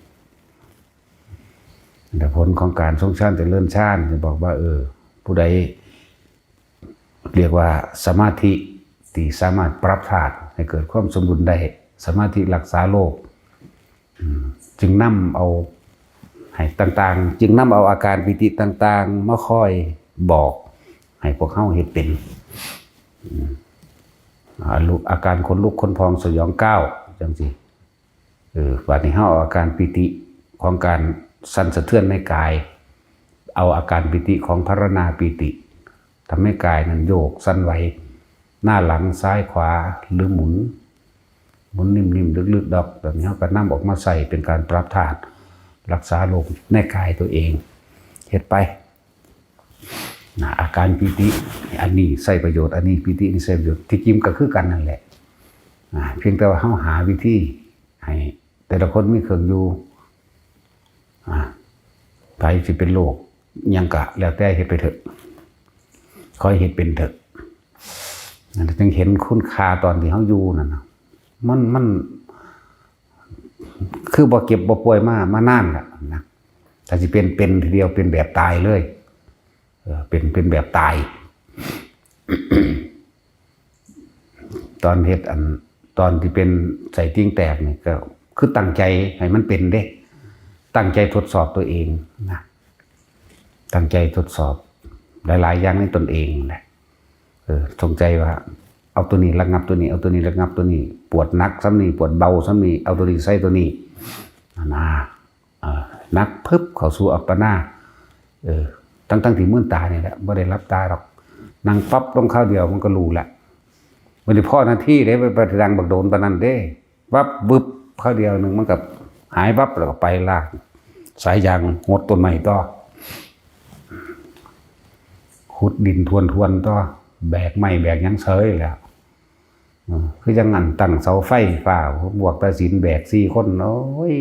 แต่ผลของการทรงฌานแต่เลื่อนฌานจะบอกว่าผู้ใดเรียกว่าสมาธิที่สามารถปรับธาตุให้เกิดความสมดุลได้สมาธิรักษาโลกจึงนำเอาให้ต่างๆจึงนำเอาอาการปิติต่างๆมาคอยบอกให้พวกเขาเห็นเป็นอาการขนลุกขนพองสยองก้าวจังสิวันนี้เขาเอาอาการปิติของการสั่นสะเทือนในกายเอาอาการปิติของพรณาปิติทำให้กายนั้นโยกสั่นไหวหน้าหลังซ้ายขวาหรือหมุนนิ่มๆลึกๆดอกแบบนี้เขาก็นำออกมาใส่เป็นการปรับธาตุรักษาโรคในกายตัวเองเฮ็ดไปอาการปิติอันนี้ใส่ประโยชน์อันนี้ปิตินี่ใส่ประโยชน์ที่จริงก็คือกันนั่นแหละเพียงแต่ว่าเขาหาวิธีให้แต่ละคนมีเครื่องอยู่ไปสิเป็นโรคยังกะแล้วแต่เฮ็ดไปเถอะคอยเฮ็ดเป็นเถอะจึงเห็นคุณค่าตอนที่เขาอยู่นั่นมันคือบ่เก็บบ่ป่วยมานานแล้วนะแต่สิเป็นทีเดียวเป็นแบบตายเลยเป็นแบบตาย ตอนเฮ็ดตอนที่เป็นใส่ติ้งแตกนี่ก็คือตั้งใจให้มันเป็นเด้ตั้งใจทดสอบตัวเองนะตั้งใจทดสอบหลายๆอย่างในตนเองแหละสงใจว่าเอาตัวนี้ระงับตัวนี้เอาตัวนี้ระงับตัวนี้ปวดนักซ้ำนี้ปวดเบาซ้ำนี้เอาตัวนี้ใส่ตัวนี้นักพึบเข้าสู่อัปปนาทั้งที่มื่นตาเนี่ยแหละไม่ได้รับตาหรอกนั่งปั๊บลงข้าวเดียวมันก็รู้แหละมันจะพ่อหน้าที่ได้ไปปฏิดังบักโดนปนันเด้ปั๊บบึบข้าวเดียวหนึ่งมันกับหายปั๊บแล้วก็ไปลากสายยางหดต้นใหม่ต่อขุดดินทวนต่อแบกไม้แบกยังเฉยแล้วคือจังงั้นตั้งเสาไฟฟ้าบวกตาสินแบก4 คนโอ้ย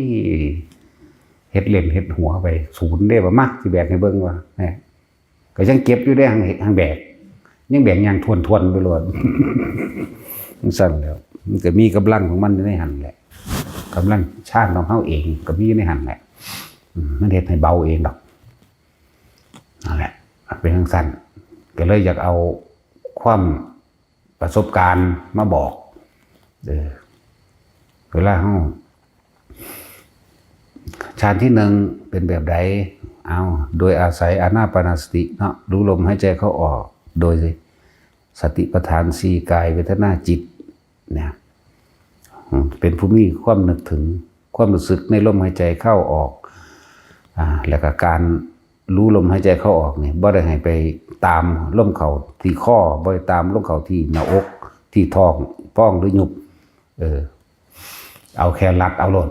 เฮ็ดเล่นเฮ็ดหัวไปศูนย์ได้บ่มาสิแบกให้เบิ่งว่าก็ยังเก็บอยู่ได้ทางแบกยังแบกยังทวนไปโลดมันสั่นแล้วมันก็มีกำลังของมันในหันแหละกำลังชาติของเฮาเองก็มีในหันแหละมันเฮ็ดให้เบาเองดอกนั่นแหละเป็นจังซั่นก็เลยอยากเอาความประสบการณ์มาบอกเวลาเฮาฌานที่1เป็นแบบใดโดยอาศัยอานาปานสติเนาะรู้ลมหายใจเข้าออกโดยสติปัฏฐาน4กายเวทนาจิตเนี่ยเป็นผู้มีความนึกถึงความรู้สึกในลมหายใจเข้าออกแล้วก็การรู้ลมหายใจเข้าออกเนี่ยบ่ได้ให้ไปตามลมเข้าที่ข้อบ่ได้ตามลมเข้าที่หน้าอกที่ท้องป้องหรือยุบเอาแค่รัดเอาโลด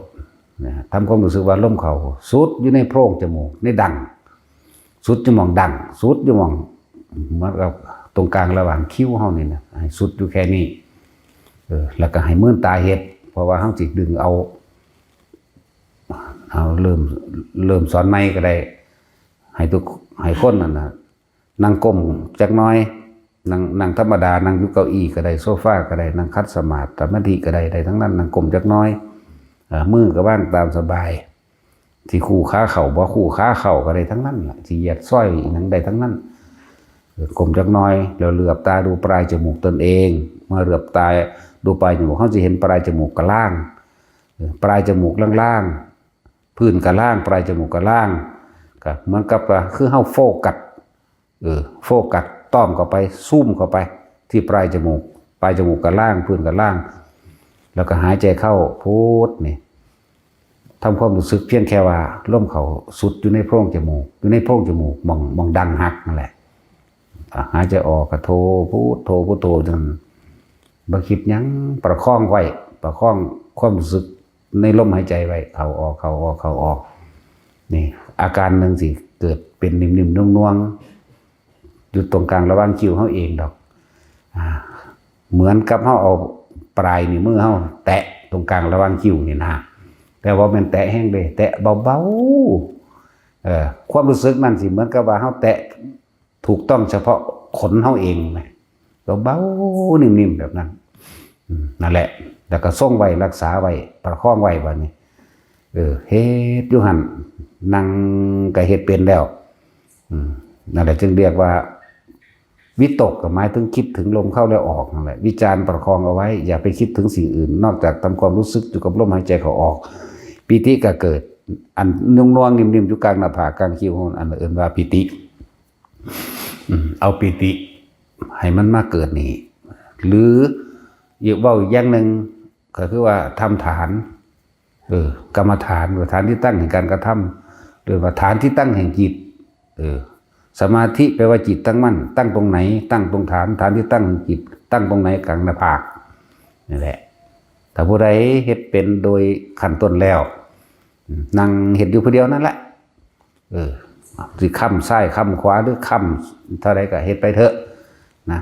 ทำความรู้สึกว่าลมเข้าสุดอยู่ในโพรงจมูกในดังสุดอยู่มองดังสุดอยู่มองเหมือนกับตรงกลางระหว่างคิ้วเฮานี่นะให้สุดอยู่แค่นี้แล้วก็ให้มื่นตาเฮ็ดเพราะว่าเฮาสิดึงเอาเริ่มสอนใหม่ก็ได้ให้คนนั่นน่ะนั่งก้มจักน้อยนั่งธรรมดานั่งอยู่เก้าอี้ก็ได้โซฟาก็ได้นั่งคัดสมาธิก็ได้ทั้งนั้นนั่งก้มจักน้อยมือก็ว่างตามสบายที่คู่ขาเข่าบ่คู่ขาเข่าก็ได้ทั้งนั้นล่ะที่เหยียดสร้อยนั่งได้ทั้งนั้นก้มจักน้อยแล้วเหลือบตาดูปลายจมูกตนเองเมื่อเหลือบตาดูปลายจมูกเขาจะเห็นปลายจมูกกับล่างปลายจมูกล่างพื้นกับล่างปลายจมูกกับล่างก็เหมือนกับคือเฮาโฟกัสต้อมเข้าไปซูมเข้าไปที่ปลายจมูกกับล่างพื้นกับล่างแล้วก็หายใจเข้าพูดนี่ทำความรู้สึกเพียงแค่ว่าลมเข้าสุดอยู่ในโพรงจมูกมองดังหักนั่นแหละหายใจออกก็โทพุทโธจนบ่คิดหยังประคองไว้ประคองความรู้สึกในลมหายใจไว้เข้าออกนี่อาการหนึ่งสิเกิดเป็นนิ่มๆน่วงๆอยู่ตรงกลางระหว่างคิ้วเฮาเองดอกเหมือนกับเฮาเอาปลายนิ้วมือเฮาแตะตรงกลางระหว่างคิ้วนี่นะแต่ว่ามันแตะแห้งเลยแตะเบาๆความรู้สึกนั่นสิเหมือนกับว่าเฮาแตะถูกต้องเฉพาะขนเฮาเองไหมเบาๆนิ่มๆแบบนั้นนั่นแหละแล้วก็ส่งไว้รักษาไว้ประคองไว้บัดนี้เฮ็ดอยู่หั่น นั่งก็เฮ็ดเป็นแล้วนั่นแหละจึงเรียกว่าวิตกหมายถึงคิดถึงลมเข้าและออกนั่นแหละวิจารณ์ประคองเอาไว้อย่าไปคิดถึงสิ่งอื่นนอกจากทำความรู้สึกอยู่กับลมหายใจเข้าออกปิติก็เกิดอันนุ่งๆนิ่มๆอยู่กลางหน้าผากกลางคิ้วอันเอื่นว่าปิติเอาปิติให้มันมาเกิดนี่หรืออีกว่าอีกอย่างหนึ่งก็คือว่าทำฐานกรรมฐานหรือฐานที่ตั้งแห่งการกระทำหรือว่าฐานที่ตั้งแห่งจิตสมาธิแปลว่าจิตตั้งมั่นตั้งตรงไหนตั้งตรงฐานที่ตั้งจิตตั้งตรงไหนกลางหน้าผากนี่แหละถ้าผู้ใดเฮ็ดเป็นโดยขั้นต้นแล้วนั่งเฮ็ดอยู่ผู้เดียวนั่นแหละสิค้ำซ้ายค้ำขวาหรือค้ำเท่าไรก็เฮ็ดไปเถอะนะ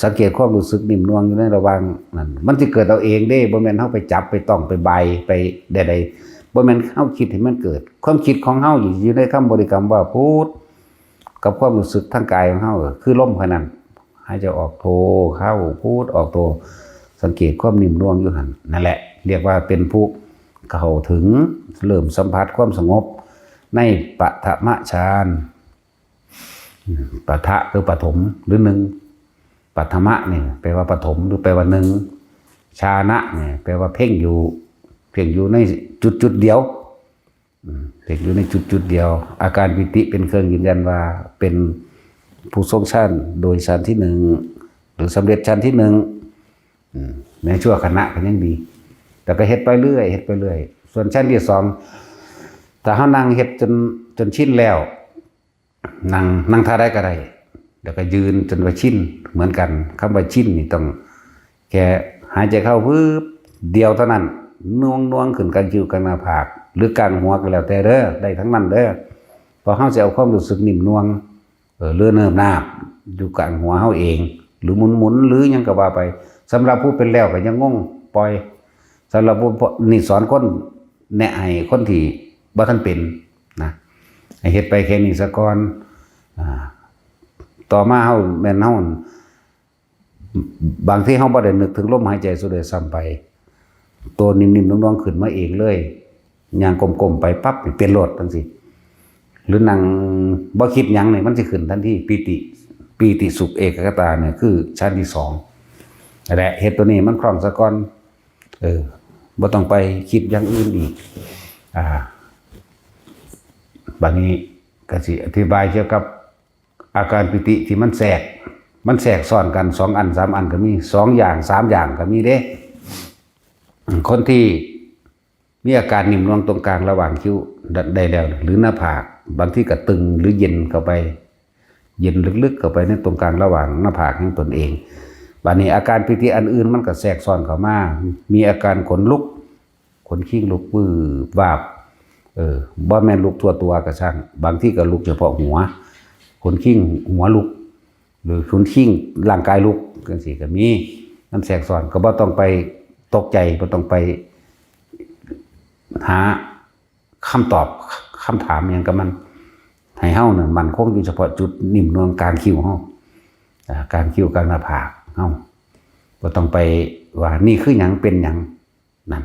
สังเกตความรู้สึกนิ่มนวลอยู่ในระหว่างนั้นมันจะเกิดเอาเองได้บ่แม่นเฮาไปจับไปต้องไปใบไปใดๆบ่แม่นเฮาคิดให้มันเกิดความคิดของเฮาอยู่ในคำบริกรรมว่าพุทธกับความรู้สึกทางกายของเฮาคือลมขนาดให้จะออกโทเข้าพุทธออกโทสังเกตความนิ่มนวลอยู่หั่นนั่นแหละเรียกว่าเป็นผู้เข้าถึงเริ่มสัมผัสความสงบในปฐมฌานปฐะหรือปฐมหรือหนึ่งปัทมะเนี่ยแปลว่าปฐมหรือแปลว่าหนึ่งชานะเนี่ยแปลว่าเพ่งอยู่ในจุดเดียวเพ่งอยู่ในจุดเดียวอาการปิติเป็นเครื่องยืนยันว่าเป็นผู้ทรงฌานโดยฌานที่หนึ่งหรือสำเร็จฌานที่หนึ่งแม้ชั่วขณะก็ยังดีแต่ก็เฮ็ดไปเรื่อยส่วนชั้นที่สองแต่เขานั่งเฮ็ดจนชินแล้วนั่งท่าได้ก็ได้เดี๋ยวก็ยืนจนว่าชินเหมือนกันคำว่าชินนี่ต้องแค่หายใจเข้าปึ๊บเดียวเท่านั้นน่วงขึ้นกลางคิ้วกลางหน้าผากหรือกลางหัวก็แล้วแต่เด้อได้ทั้งนั้นเด้อพอเขาจะเอาความรู้สึกนิ่มนวลเลื่อนเนิบนาบอยู่กลางหัวเขาเองหรือหมุนหรือยังก็ว่าไปสำหรับผู้เป็นแล้วก็ยังงงปล่อยสำหรับผู้นี่สอนคนแนะให้คนที่บ่ทันเป็นนะให้เฮ็ดไปแค่นี้ซะก่อนต่อมาเฮาแม่นเฮาบางที่เฮาบ่ได้นึกถึงลมหายใจสุดเลยซ้ำไปตัวนิ่มๆนุ่มๆขึ้นมาเองเลยย่างกลมๆไปปั๊บเป็นโลดจังซี่หรือนั่งบ่คิดหยังนี่มันสิขึ้นทันทีปีติสุขเอกคตาเนี่ยคือชั้นที่2นั่นแหละเฮ็ดตัวนี้มันคล่องซะก่อนบ่ต้องไปคิดอย่างอื่นอีกบัดนี้ก็สิอธิบายเกี่ยวกับอาการปิติที่มันแทรกซ้อนกัน2อัน3อันก็มี2อย่าง3อย่างก็มีเด้คนที่มีอาการนิ่มนวลตรงกลางระหว่างคิ้วได้แล้วหรือหน้าผากบางที่ก็ตึงหรือเย็นเข้าไปเย็นลึกๆเข้าไปในตรงกลางระหว่างหน้าผากของตนเองบัดนี้อาการปิติอันอื่นมันก็แทรกซ้อนเข้ามามีอาการขนลุกขนขิ้งลุกวืบวาบบ่แม่นลุกทั่วตัวก็ช่างบางที่ก็ลุกเฉพาะหัวขนขิ้งหัวลุกหรือขนขิ้งร่างกายลุกจังซี่ก็มีมันแทรกซ้อนก็บ่ต้องไปตกใจบ่ต้องไปหาคำตอบคำถามหยังกับมันให้เฮานั่นมันคงอยู่เฉพาะจุดนิ่มนวลกลางคิ้วเฮากลางคิ้วกลางหน้าผากเฮาบ่ต้องไปว่านี่คือหยังเป็นหยังนั่น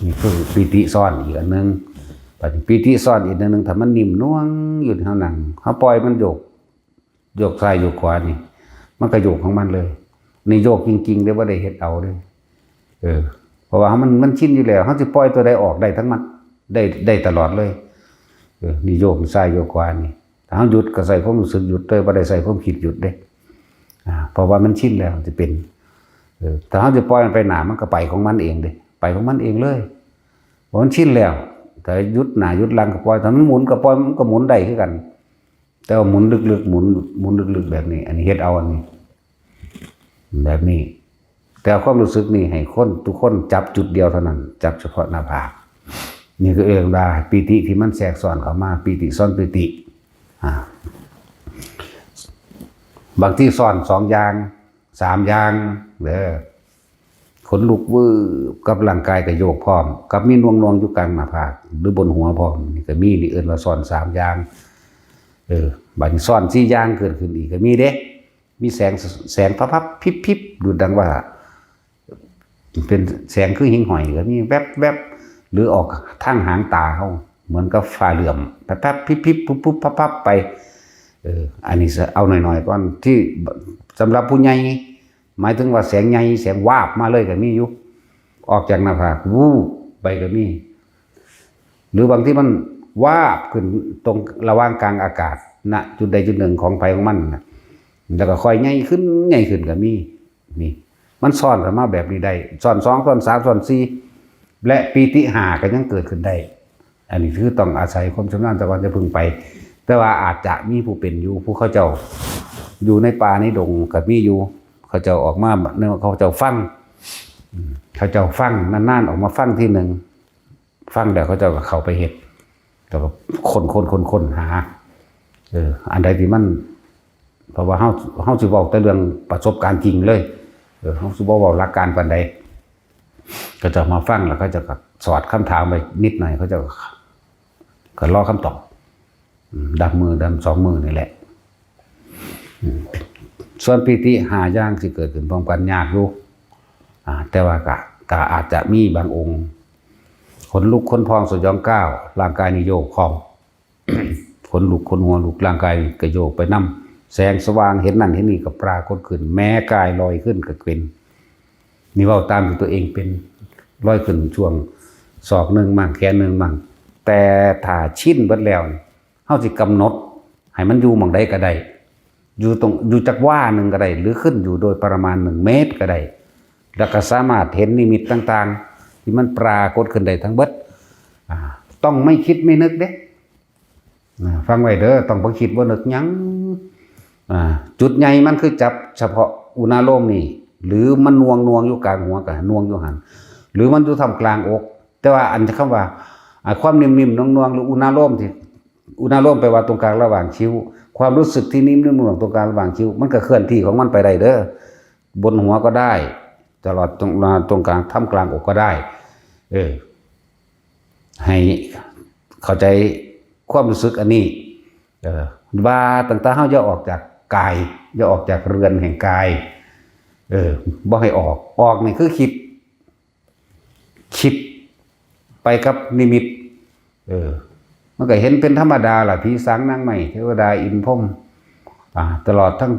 นี่คือปิติซ้อนอีกอันนึงปิติซ้อนอีกอันนึงถ้ามันนิ่มนวลอยู่เฮานั่งเฮาปล่อยมันโยกซ้ายโยกขวานี่มันก็โยกของมันเลยนี่โยกจริงๆได้บ่ได้เฮ็ดเอาเด้เพราะว่ามันชินอยู่แล้วเฮาสิปล่อยตัวใดออกได้ทั้งมันได้ตลอดเลยนี่โยกซ้ายโยกขวานี่ถ้าเฮาหยุดก็ใส่ความรู้สึกหยุดเลยบ่ได้ใส่ความคิดหยุดเด้เพราะว่ามันชินแล้วจะเป็นถ้าเฮาจะปล่อยมันไปหน้ามันก็ไปของมันเองเด้ไปของมันเองเลยเพราะมันชินแล้วแต่หยุดหน้าหยุดหลังก็ปล่อยถ้ามันหมุนก็ปล่อยมันก็หมุนได้คือกันแต่ว่าหมุนลึกๆหมุนลึกๆแบบนี้อันนี้เฮ็ดเอาอันนี้แบบนี้แต่ความรู้สึกนี่ให้คนทุกคนจับจุดเดียวเท่านั้นจับเฉพาะหน้าผากนี่คือเรื่องได้ปิติที่มันแทรกซ้อนเข้ามาปิติซ้อนปิติบางที่ซ้อน2อย่าง3อย่างขนลุกวืบกับร่างกายก็โยกพร้อมกับมีน่วงอยู่กลางหน้าผากหรือบนหัวพร้อมนี่ก็มีนี่เอิ้นว่าซ้อน3อย่างบัดนี้ซ้อน4อย่างเกิดขึ้นอีกก็มีเด้มีแสงพับๆพิบๆดูดังว่าเป็นแสงคือหิ่งห้อยก็มีแวบ หรือออกทางหางตาเขาเหมือนกับฟ้าเหลื่อมแป๊บๆพิบๆปุ๊บๆปั๊บๆไปอันนี้เอาหน่อยๆก่อนที่สำหรับผู้ใหญ่หมายถึงว่าแสงใหญ่แสงวาบมาเลยก็มีอยู่ออกจากหน้าผากวูบไปก็มีหรือบางที่มันวาบขึ้นตรงระหว่างกลางอากาศณจุดใดจุดหนึ่งของไฟของมันนะแล้วก็ค่อยใหญ่ขึ้นก็มีนี่มันซ้อนกันมาแบบนี้ได้ซ้อน2ซ้อน3ซ้อน4และปีติหาก็ยังเกิดขึ้นได้อันนี้คือต้องอาศัยความชำนาญตะวันจะพึงไปแต่ว่าอาจจะมีผู้เป็นอยู่ผู้เขาเจ้าอยู่ในป่าในดงก็มีอยู่เขาเจ้าออกมาเนี่ยเขาเจ้าฟังนานๆออกมาฟังที่หนึ่งฟังเดี๋ยวเขาเจ้าก็เข้าไปเฮ็ดแล้วก็คนหาอันใดที่มันเพราะว่าเฮาสิเว้าแต่เรื่องประสบการณ์จริงเลยเฮาสิบ่เว้าหลักการปานใดก็จะมาฟังแล้วก็จะสอดคำถามไปนิดหน่อยเขาจะก็รอคำตอบดำมือดำ2มือนี่แหละส่วนปีติ5อย่างสิเกิดขึ้นพร้อมกันยากอยู่แต่ว่าก็อาจจะมีบางองค์ขนลุกขนพองสยองก้าวร่างกายนี่โยกคองขนลุกขนหัวลุกร่างกายก็โยกไปนำแสงสว่างเห็นนั่นเห็นนี่ก็ปรากฏขึ้นแม้กายลอยขึ้นก็เป็นนี่เว้าตามที่ตัวเองเป็นลอยขึ้นช่วงศอกนึงมั่งแขนนึงมั่งแต่ถ้าชินเบิดแล้วเฮาสิกำหนดให้มันอยู่หม่องใดก็ได้อยู่จักว่านึงก็ได้หรือขึ้นอยู่โดยประมาณ1เมตรก็ได้แล้วก็สามารถเห็นนิมิตต่างๆที่มันปรากฏขึ้นได้ทั้งเบิดต้องไม่คิดไม่นึกเด้ฟังไว้เด้อต้องบ่คิดบ่นึกหยังจุดใหญ่มันคือจับเฉพาะอุณาโลมนี่หรือมันนวงอยู่กลางหัวก็นวงอยู่หั่นหรือมันอยู่ท่ามกลางอกแต่ว่าอันคำว่าความนิ่มๆนวงๆหรืออุณาโลมที่อุณาโลมแปลว่าตรงกลางระหว่างคิ้วความรู้สึกที่นิ่มๆนวงๆตรงกลางระหว่างคิ้วมันก็เคลื่อนที่ของมันไปได้เด้อบนหัวก็ได้ตลอดตรงกลางท่ามกลางอกก็ได้ให้เข้าใจความรู้สึกอันนี้ว่าต่างๆเฮาอย่าออกจากกายอย่าออกจากเรือนแห่งกายบ่ให้ออกนี่คือคิดไปกับนิมิตมันก็เห็นเป็นธรรมดาล่ะผีสางนางไม้เทวดาอินพรหมตลอดทั้ง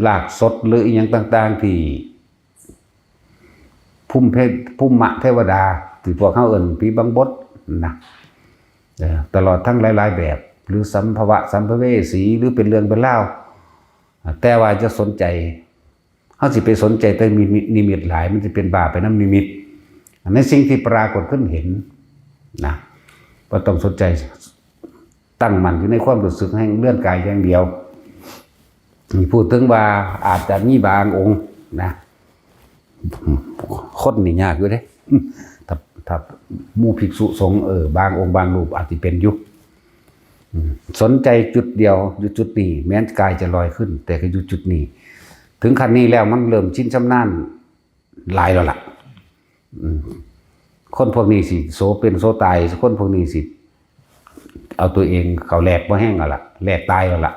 ลากสดหรืออีหยังต่างๆที่พุ่มมะเทวดาที่พวกเขาเอิ้นผีบังบดนะตลอดทั้งหลายๆแบบหรือสัมภเวสีหรือเป็นเรื่องเป็นเล่าแต่ว่าจะสนใจเขาสิไปสนใจแต่มีนิมิตหลายมันจะเป็นบาปไปน้ำนิมิตในสิ่งที่ปรากฏขึ้นเห็นนะก็ต้องสนใจตั้งมั่นอยู่ในความรู้สึกให้เลื่อนกายอย่างเดียวพูดถึงว่าอาจจะมีบางองค์นะคนนี่ยากอยู่เด้ถ้าหมู่ภิกษุสงฆ์บางองค์บางรูปอาจจะเป็นยุคสนใจจุดเดียวอยู่จุดนี้แม้กายจะลอยขึ้นแต่ก็อยู่จุดนี้ถึงขั้นนี้แล้วมันเริ่มชินชำนาญหลายแล้วล่ะคนพวกนี้สิโสเป็นโสตายคนพวกนี้สิเอาตัวเองเขาแหลกบ่แห้งแล้วล่ะแหลกตายแล้วล่ะ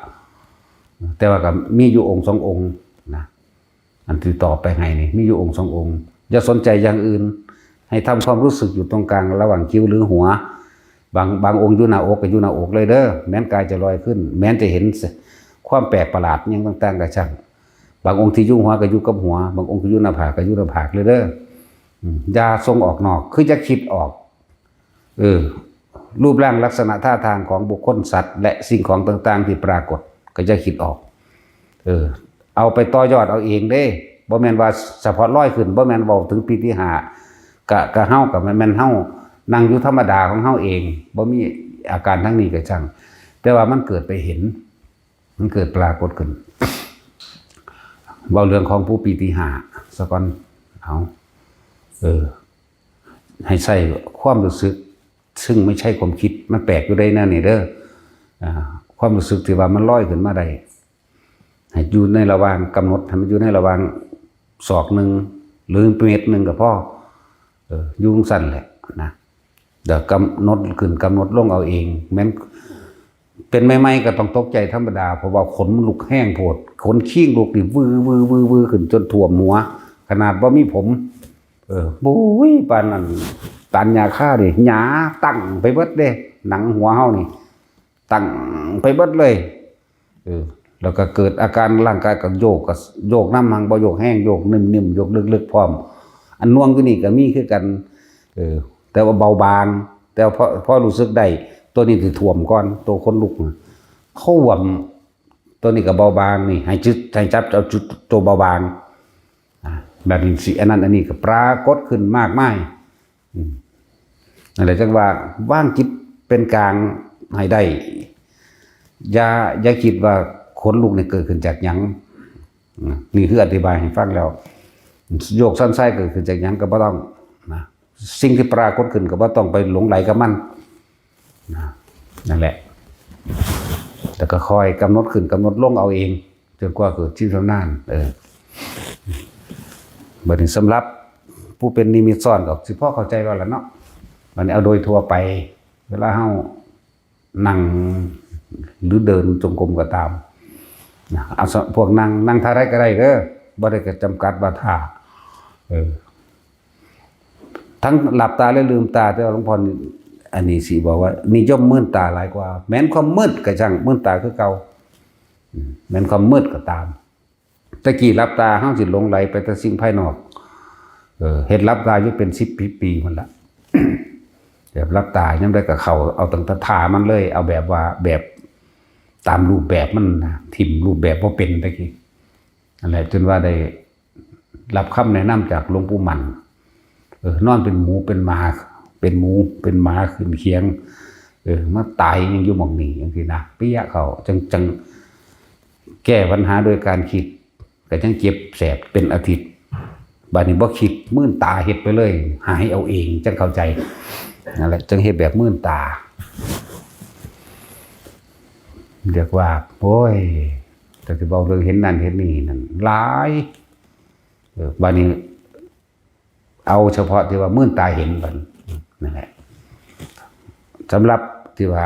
แต่ว่าก็มีอยู่องค์2องค์นะอันที่ต่อไปไงนี่มีอยู่องค์2องค์อย่าสนใจอย่างอื่นให้ทำความรู้สึกอยู่ตรงกลางระหว่างคิ้วหรือหัวบางองค์อยู่หน้าอกก็อยู่หน้าอกเลยเด้อแม้นกายจะลอยขึ้นแม้นจะเห็นความแปลกประหลาดอย่างต่างๆก็ช่างบางองค์ที่อยู่หัวก็อยู่กับหัวบางองค์ก็อยู่หน้าผากก็อยู่หน้าผากเลยเด้ออย่าทรงออกนอกคือจะคิดออกรูปร่างลักษณะท่าทางของบุคคลสัตว์และสิ่งของต่างๆที่ปรากฏก็จะคิดออกเอาไปต่อยอดเอาเองเด้บ่แม่นว่าเฉพาะลอยขึ้นบ่แม่นเว้าถึงปีที่5กะเฮากับแม่นเฮานั่งอยู่ธรรมดาของเฮาเองบ่มีอาการทั้งนี้ก็ช่างแต่ว่ามันเกิดไปเห็นมันเกิดปรากฏขึ้นเว้าเรื่องของผู้ปีที่5ซะก่อนเอาให้ใส่ความรู้สึกซึ่งไม่ใช่ความคิดมันแปลกอยู่ได้นั่นนี่เด้อความรู้สึกที่ว่ามันลอยขึ้นมาได้ให้อยู่ในระหว่างกำหนดให้มันอยู่ในระหว่างศอกนึงหรือเมตรนึงก็พอยุ่งสั้นแหละนะเดี๋ยวกำหนดขึ้นกำหนดลงเอาเองแม้นเป็นใหม่ๆก็ต้องตกใจธรรมดาเพราะว่าขนลุกแห้งโผดขนขี้ลุกนี่วือขึ้นจนท่วมหัวขนาดว่ามีผมบุ้ยปานนั้นไป ตันยาฆ่าดิหยาตั้งไปเบิดเด้หนังหัวเฮานี่ตั้งไปเบิดเลยแล้วก็เกิดอาการร่างกายก็โยกน้ำหังบ่โยกแห้งโยกนิ่มๆโยกลึกๆพร้อมอันน่วงอยู่นี่ก็มีคือกันแต่ว่าเบาบางแต่พอรู้สึกได้ตัวนี้สิท่วมก่อนตัวคนลุกท่วมตัวนี้ก็เบาบางนี่ให้จับเอาจุดตัวเบาบางแบบนี้สิอันนั้นอันนี้ก็ปรากฏขึ้นมากมายนั่นแหละจังว่าว่างจิตเป็นกลางให้ได้อย่าคิดว่าขนลุกเนี่ยเกิดขึ้นจากหยังนี่คืออธิบายให้ฟังแล้วโยกสั้นไส้เกิดขึ้นจากหยังก็บ่ต้องนะสิ่งที่ปรากฏขึ้นก็บ่ต้องไปหลงไหลกับมันนั่นแหละแต่ก็คอยกำหนดขึ้นกำหนดลงเอาเองจนกว่าเกิดชิ้นชำนาญบัดนี้สำหรับผู้เป็นนิมิตซ้อนก็สิพอเข้าใจว่าล่ะเนาะบัดนี้เอาโดยทั่วไปเวลาเฮานั่งหรือเดินจงกรมก็ตามเอาพวกนั่งท่าไรก็ได้เด้อบ่ได้ก็จำกัดว่าท่าทั้งหลับตาและลืมตาแต่หลวงพ่ออันนี้สิบอกว่านิยมมื่นตาหลายกว่าแม้นความมืดก็ช่างมื่นตาคือเก่าแม้นความมืดก็ตามตะกี้หลับตาเฮาสิหลงไหลไปแต่สิ่งภายนอกเฮ็ดหลับตาอยู่เป็น10 ปีมันละแบบหลับตายังได้กับเขาเอาตั้งแต่ท่ามันเลยเอาแบบว่าแบบตามรูปแบบมันถิ่มรูปแบบบ่เป็นตะกี้นั่นแหละจนว่าได้รับคำแนะนำจากหลวงปู่มันนอนเป็นหมูเป็นหมาเป็นหมูเป็นหมาขึ้นเคียงมาตายยังอยู่หม่องนี้จังซี่นะเปี้ยเขาจังแก้ปัญหาโดยการคิดก็จังเจ็บแสบเป็นอาทิตย์บัดนี้บ่คิดมื่นตาเฮ็ดไปเลยหายเอาเองจังเข้าใจนั่นแหละจังเฮ็ดแบบมื่นตาเรียกว่าโอ้ยแต่สิบอกเรื่องเห็นนั่นเห็นนี่นั่นหลายบัดนี้เอาเฉพาะที่ว่ามื่นตาเห็นบัดนั่นแหละสำหรับที่ว่า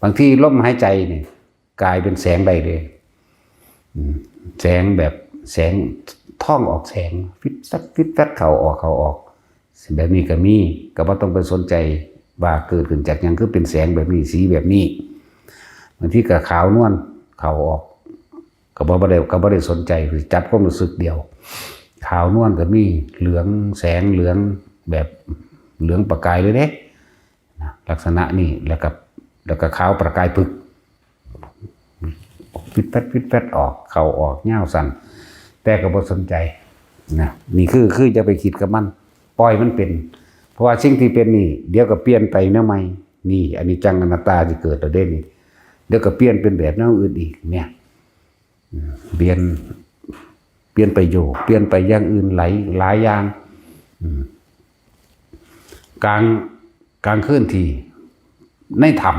บางที่ลมหายใจนี่กลายเป็นแสงได้เลยแสงแบบแสงท่องออกแสงฟิตซัดเข้าออกแบบนี้ก็มีก็บ่ต้องไปสนใจว่าเกิดขึ้นจากหยังคือเป็นแสงแบบนี้สีแบบนี้บางทีก็ขาวนวลเข้าออกก็บ่ได้สนใจคือจับความรู้สึกเดียวขาวนวลก็มีเหลืองแสงเหลืองแบบเหลืองประกายเลยเด้ลักษณะนี้แล้วก็ขาวประกายปึกฟิตแฟดออกเข้าออกเงาสั่นแต่ก็บ่สนใจนะนี่คือจะไปคิดกับมันปล่อยมันเป็นเพราะว่าสิ่งที่เป็นนี่เดี๋ยวก็เปลี่ยนไปแนวใหม่นี่อันนี้จังอนัตตาที่เกิดตัวเด่นนี่เดี๋ยวก็เปลี่ยนเป็นแบบแนวอื่นอีกเนี่ยเปลี่ยนไปอยู่เปลี่ยนไปอย่างอื่นหลายอย่างกลางคืนที่ในธรรม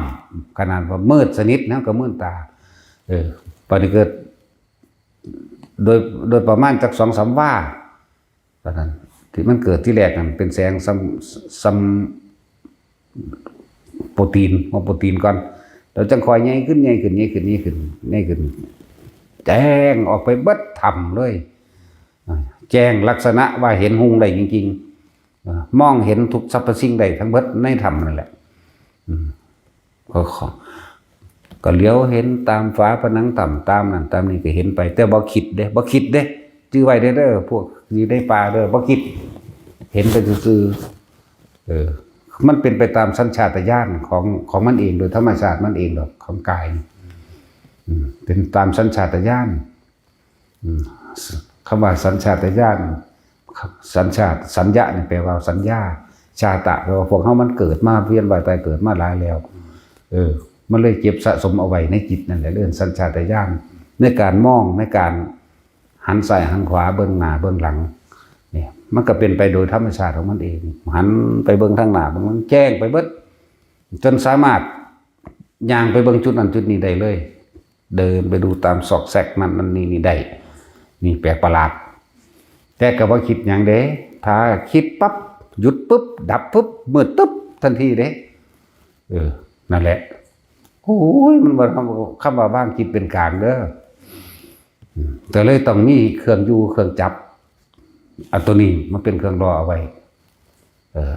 ขนาดว่ามืดสนิทนะก็มืดตาปฏิเกิดโดยประมาณจาก2-3 ว่าตอนนั้นที่มันเกิดที่แรกนั้นเป็นแสงซัมโปรตีนก่อนเราจังคอยใหญ่ขึ้นแจ้งออกไปเบิดธรรมเลยแจ้งลักษณะว่าเห็นหุงได้จริงๆมองเห็นทุกสรรพสิ่งได้ทั้งเบิดในธรรมนั่นแหละก็เลี้ยวเห็นตามฝาผนังต่ำตามนั่นตามนี่ก็เห็นไปแต่บ่คิดเด้จื้อไว้เด้อพวกอยู่ในป่าเด้อบ่คิดเห็นไปซื่อมันเป็นไปตามสัญชาตญาณของมันเองโดยธรรมชาติมันเองดอกของกายเป็นตามสัญชาตญาณคำว่าสัญชาตญาณสัญญาเนี่ยแปลว่าสัญญาชาตะแปลว่าพวกเขามันเกิดมาเวียนว่ายตายเกิดมาหลายแล้วมันเลยเก็บสะสมเอาไว้ในจิตนั่นแหละเรื่องสัญชาตญาณในการมองในการหันซ้ายหันขวาเบื้องหน้าเบื้องหลังเนี่ยมันก็เป็นไปโดยธรรมชาติของมันเองหันไปเบื้องทางหน้าบางมันแจ้งไปเบิดจนสามารถย่างไปเบื้องจุดนั้นจุดนี้ได้เลยเดินไปดูตามซอกแซกนั่นนี่ได้นี่แปลกประหลาดแต่ก็บ่คิดอย่างเด้ถ้าคิดปั๊บหยุดปุ๊บดับปุ๊บมืดตึ๊บทันทีเด้นั่นแหละโอ้ยมันบ่คำว่าว่างจิตเป็นกลางเด้อแต่เลยต้องมีเครื่องอยู่เครื่องจับอันตัวนี้มันเป็นเครื่องรอเอาไว้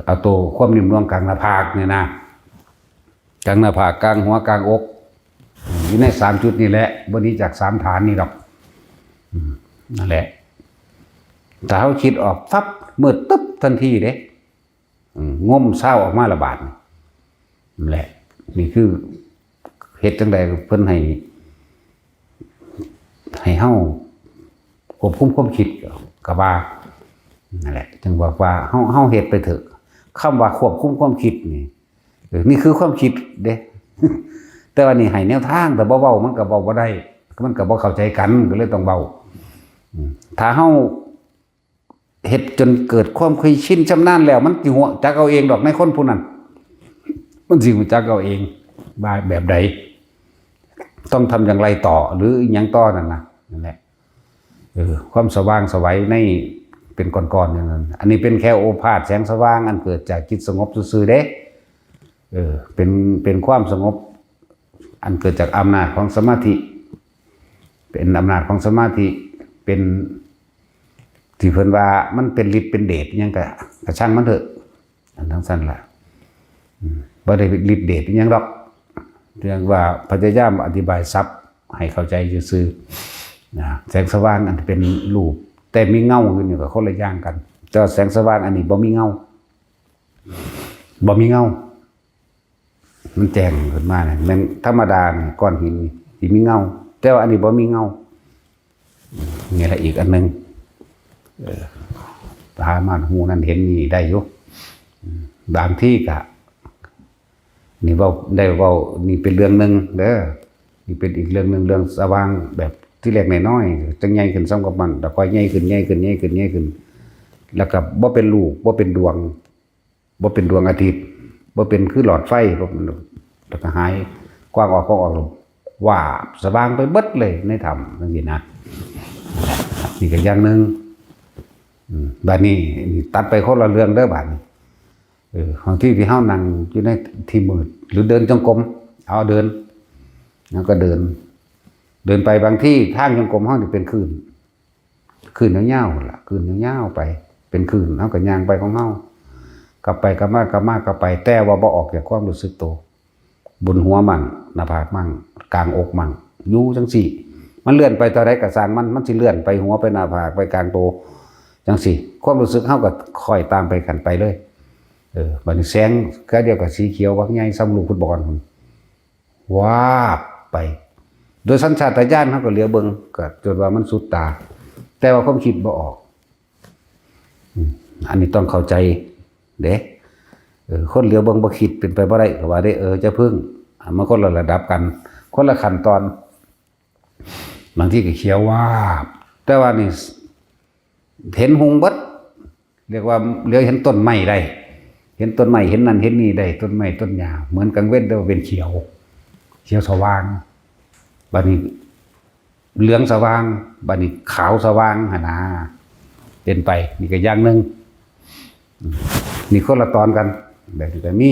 เอาตัวความนิ่มนวลกลางหน้าผากเนี่ยนะกลางหน้าผากกลางหัวกลางอกอยู่ใน3 จุดนี่แหละบนนี้จาก3 ฐานนี่หรอกนั่นแหละถ้าเขาคิดออกฟับมืดตึ๊บทันทีเด้งมเศร้าออกมาระบาดนั่นแหละนี่คือเหตุจังใดเพิ่นให้เฮาควบคุมความคิดกับว่านั่นแหละจึงบอกว่าเฮาเฮ็ดไปเถอะคำว่าควบคุมความคิดนี่คือความคิดเด้ แต่ว่านี่ให้แนวทางแต่เบาๆมันก็เบาบ่ได้มันก็บ่เข้าใจกันก็เลยต้องเบาถ้าเฮาเฮ็ดจนเกิดความเคยชินชำนาญแล้วมันสิหัวจักเอาเองดอกในคนผู้นั้นมันสิหัวจักเอาเองว่าแบบใดต้องทำอย่างไรต่อหรืออย่างต่อนั่นแหละความสว่างไสวในเป็นก้อนๆอย่างนั้นอันนี้เป็นแค่โอภาสแสงสว่างอันเกิดจากจิตสงบซื่อๆเด้เป็นความสงบอันเกิดจากอำนาจของสมาธิเป็นอำนาจของสมาธิเป็นที่เพิ่นว่ามันเป็นฤทธิ์เป็นเดชยังกะช่างมันเถอะอันทั้งสั้นล่ะบ่ได้ฤทธิ์เดชยังดอกเรื่องว่าพยายามอธิบายซับให้เข้าใจซื่อๆนะแสงสว่างอันเป็นรูปแต่มีเงาอยู่กับคนละอย่างกันแต่แสงสว่างอันนี้บ่มีเงามันแจ้งขึ้นมาเนี่ยมันธรรมดาเนี่ยก้อนหินที่มีเงาแต่ว่าอันนี้บ่มีเงานี่แหละอีกอันนึงตามันหูนั่นเห็นนี่ได้อยู่บางที่กะนี่เว้าได้เว้านี่เป็นเรื่องนึงเด้อนี่เป็นอีกเรื่องนึงเรื่องสว่างแบบที่เล็กน้อยๆจังใหญ่ขึ้นซ้ำกับมันแล้วค่อยใหญ่ขึ้นแล้วก็บ่เป็นลูกบ่เป็นดวงบ่เป็นดวงอาทิตย์บ่เป็นคือหลอดไฟแล้วก็หายกว้างออกว่าสว่างไปเบิดเลยในธรรมจังซี่นะนี่ก็อย่างนึงบัดนี้ตัดไปคนละเรื่องเด้อบัดนี้ของที่เฮานั่งอยู่ในที่มืดหรือเดินจงกรมเอาเดินแล้วก็เดินไปบางที่ทางจงกรมเฮานี่เป็นคลื่นยาวๆล่ะคลื่นยาวๆไปเป็นคลื่นเฮาก็ย่างไปของเฮากลับไปกลับมาแต่ว่าบ่ออกจากความรู้สึกตัวบนหัวมั่งหน้าผากมั่งกลางอกมั่งอยู่จังซี่มันเลื่อนไปต่อใดก็สร้างมันสิเลื่อนไปหัวไปหน้าผากไปกลางตัวจังซี่ความรู้สึกเฮาก็ค่อยตามไปกันไปเลยบัดนี้แสงก็เดียวกับสีเขียวบักใหญ่ซ้ำลูกฟุตบอลวาบไปโดยสัญชาตญาณเฮาก็เหลียวเบิ่งก็จนว่ามันสุดตาแต่ว่าความคิดบ่ออกอันนี้ต้องเข้าใจเด้คนเหลียวเบิ่งบ่คิดเป็นไปบ่ได้ก็ว่าได้จะพึ่งมันคนละระดับกันคนละขั้นตอนบางทีก็เขียววาบแต่ว่านี่เห็นหงเบิดเรียกว่าเหลียวเห็นต้นไม้ได้เห็นต้นไม้เห็นนั่นเห็นนี่ได้ต้นไม้ต้นหญ้าเหมือนกลางเว้นแต่ว่าเป็นเขียวสว่างบัดนี้เหลืองสว่างบัดนี้ขาวสว่างหั่นน่ะเป็นไปนี่ก็อย่างนึงนี่คนละตอนกันแบบนี้ก็มี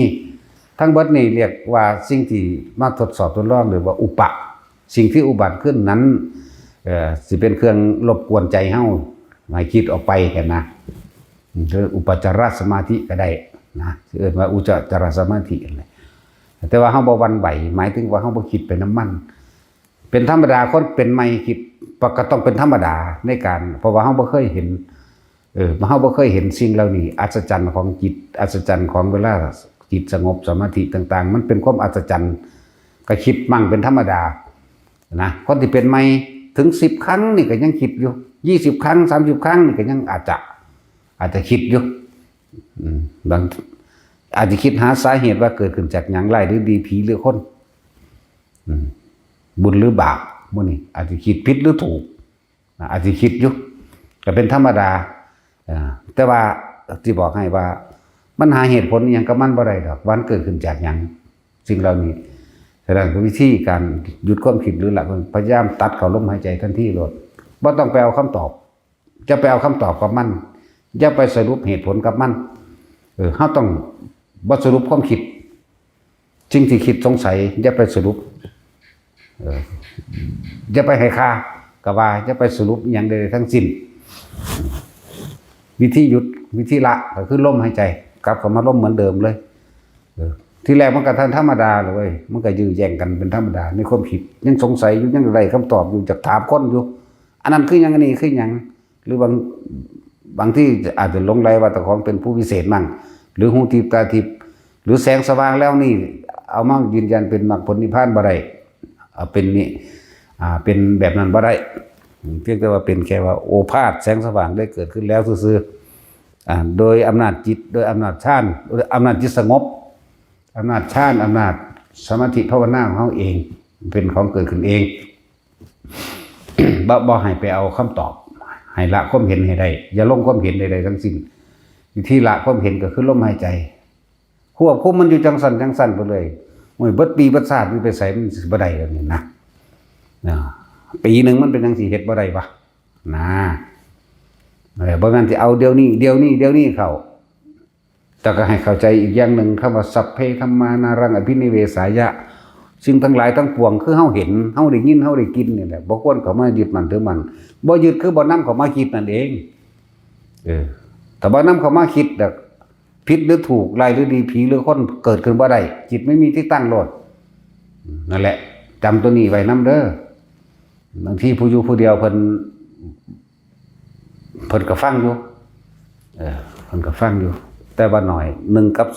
ทั้งเบิดนี่เรียกว่าสิ่งที่มาทดสอบทดลองหรือว่าอุปะสิ่งที่อุบัติขึ้นนั้นสิเป็นเครื่องรบกวนใจเฮาให้คิดออกไปกันนะคืออุปจารสมาธิก็ได้นะเรียกว่าอุจจารสมาธิอะไรแต่ว่าเฮาบ่หวั่นไหวหมายถึงว่าเฮาบ่คิดไปน้ำมันเป็นธรรมดาคนเป็นไม่คิดก็ต้องเป็นธรรมดาในการเพราะว่าเฮาบ่เคยเห็นเฮาบ่เคยเห็นสิ่งเหล่านี้อัศจรรย์ของจิตอัศจรรย์ของเวลาจิตสงบสมาธิต่างๆมันเป็นความอัศจรรย์ก็คิดมั่งเป็นธรรมดานะคนที่เป็นไม่ถึง10 ครั้งนี่ก็ยังคิดอยู่20 ครั้ง30 ครั้งนี่ก็ยังอาจจะคิดอยู่บางอาจจะคิดหาสาเหตุว่าเกิดขึ้นจากหยังไรหรือดีผีหรือคนบุญหรือบาปมื้อนี้อาจจะคิดผิดหรือถูกอาจจะคิดอยู่ก็เป็นธรรมดาแต่ว่าที่บอกให้ว่ามันหาเหตุผลอย่างกับมันบ่ได้ดอกวันเกิดขึ้นจากหยังสิ่งเหล่านี้แสดงถึงวิธีการหยุดความคิดหรือหลักพยายามตัดเข้าลมหายใจทันทีโลดบ่ต้องไปเอาคำตอบจะไปเอาคำตอบกับมันอย่าไปสรุปเหตุผลกับมันเฮาต้องบ่สรุปความคิดสิ่งที่คิดสงสัยอย่าไปสรุปอย่าไปให้ค่าก็ว่าอย่าไปสรุปหยังใดทั้งสิ้นวิธีหยุดวิธีละก็คือลมหายใจ กลับเข้ามาล้มเหมือนเดิมเลยที่แรกมันก็ธรรมดาเลยเว้ยมันก็ยื้อแย่งกันเป็นธรรมดาในความคิดยังสงสัยอยู่ยังไรคำตอบอยู่จากถามคนอยู่อันนั้นคือยังอันนี้คือยังหรือบางที่อาจจะหลงไหลว่าตะของเป็นผู้พิเศษมั่งหรือหูทิพตาทิพหรือแสงสว่างแล้วนี่เอามายืนยันเป็นมรรคผลนิพพานบ่ได้เป็นนี่เป็นแบบนั้นบ่ได้เพียงแต่ว่าเป็นแค่ว่าโอภาสแสงสว่างได้เกิดขึ้นแล้วซื่อๆโดยอำนาจจิตโดยอำนาจฌานโดยอำนาจจิตสงบอำนาจฌานอำนาจสมาธิภาวนาของเขาเองเป็นของเกิดขึ้นเอง บ่ให้ไปเอาคำตอบให้ละความเห็นให้ได้อย่าลงความเห็นใดๆทั้งสิ้นที่ละความเห็นก็คือลมหายใจควบคุมมันอยู่จังสั่นไปเลยโอ้ยเบิดปีเบิดชาติมันไปใส่มันสิบ่ได้แล้วนี่นะปีหนึ่งมันเป็นจังสิเฮ็ดบ่ได้ปะนะบ่งั้นสิเอาเดี๋ยวนี้เข้าแต่ก็ให้เข้าใจอีกอย่างหนึ่งคำว่าสัพเพธัมมานารังอภินิเวสายะสิ่งทั้งหลายทั้งปวงคือเฮาเห็นเฮาได้ยินเฮาได้กินนี่แหละบ่ควรเข้ามายึดมั่นถือมั่นบ่ยึดคือบ่นำเข้ามาคิดนั่นเองแต่บ่นำเข้ามาคิดแบบผิดหรือถูกร้ายหรือดีผีหรือคนเกิดขึ้นบ่ได้จิตไม่มีที่ตั้งโลดนั่นแหละจำตัวนี้ไว้นำเด้อบางทีผู้อยู่ผู้เดียวเพิ่นก็ฟังอยู่เพิ่นก็ฟังอยู่แต่ว่าหน่อย1กับ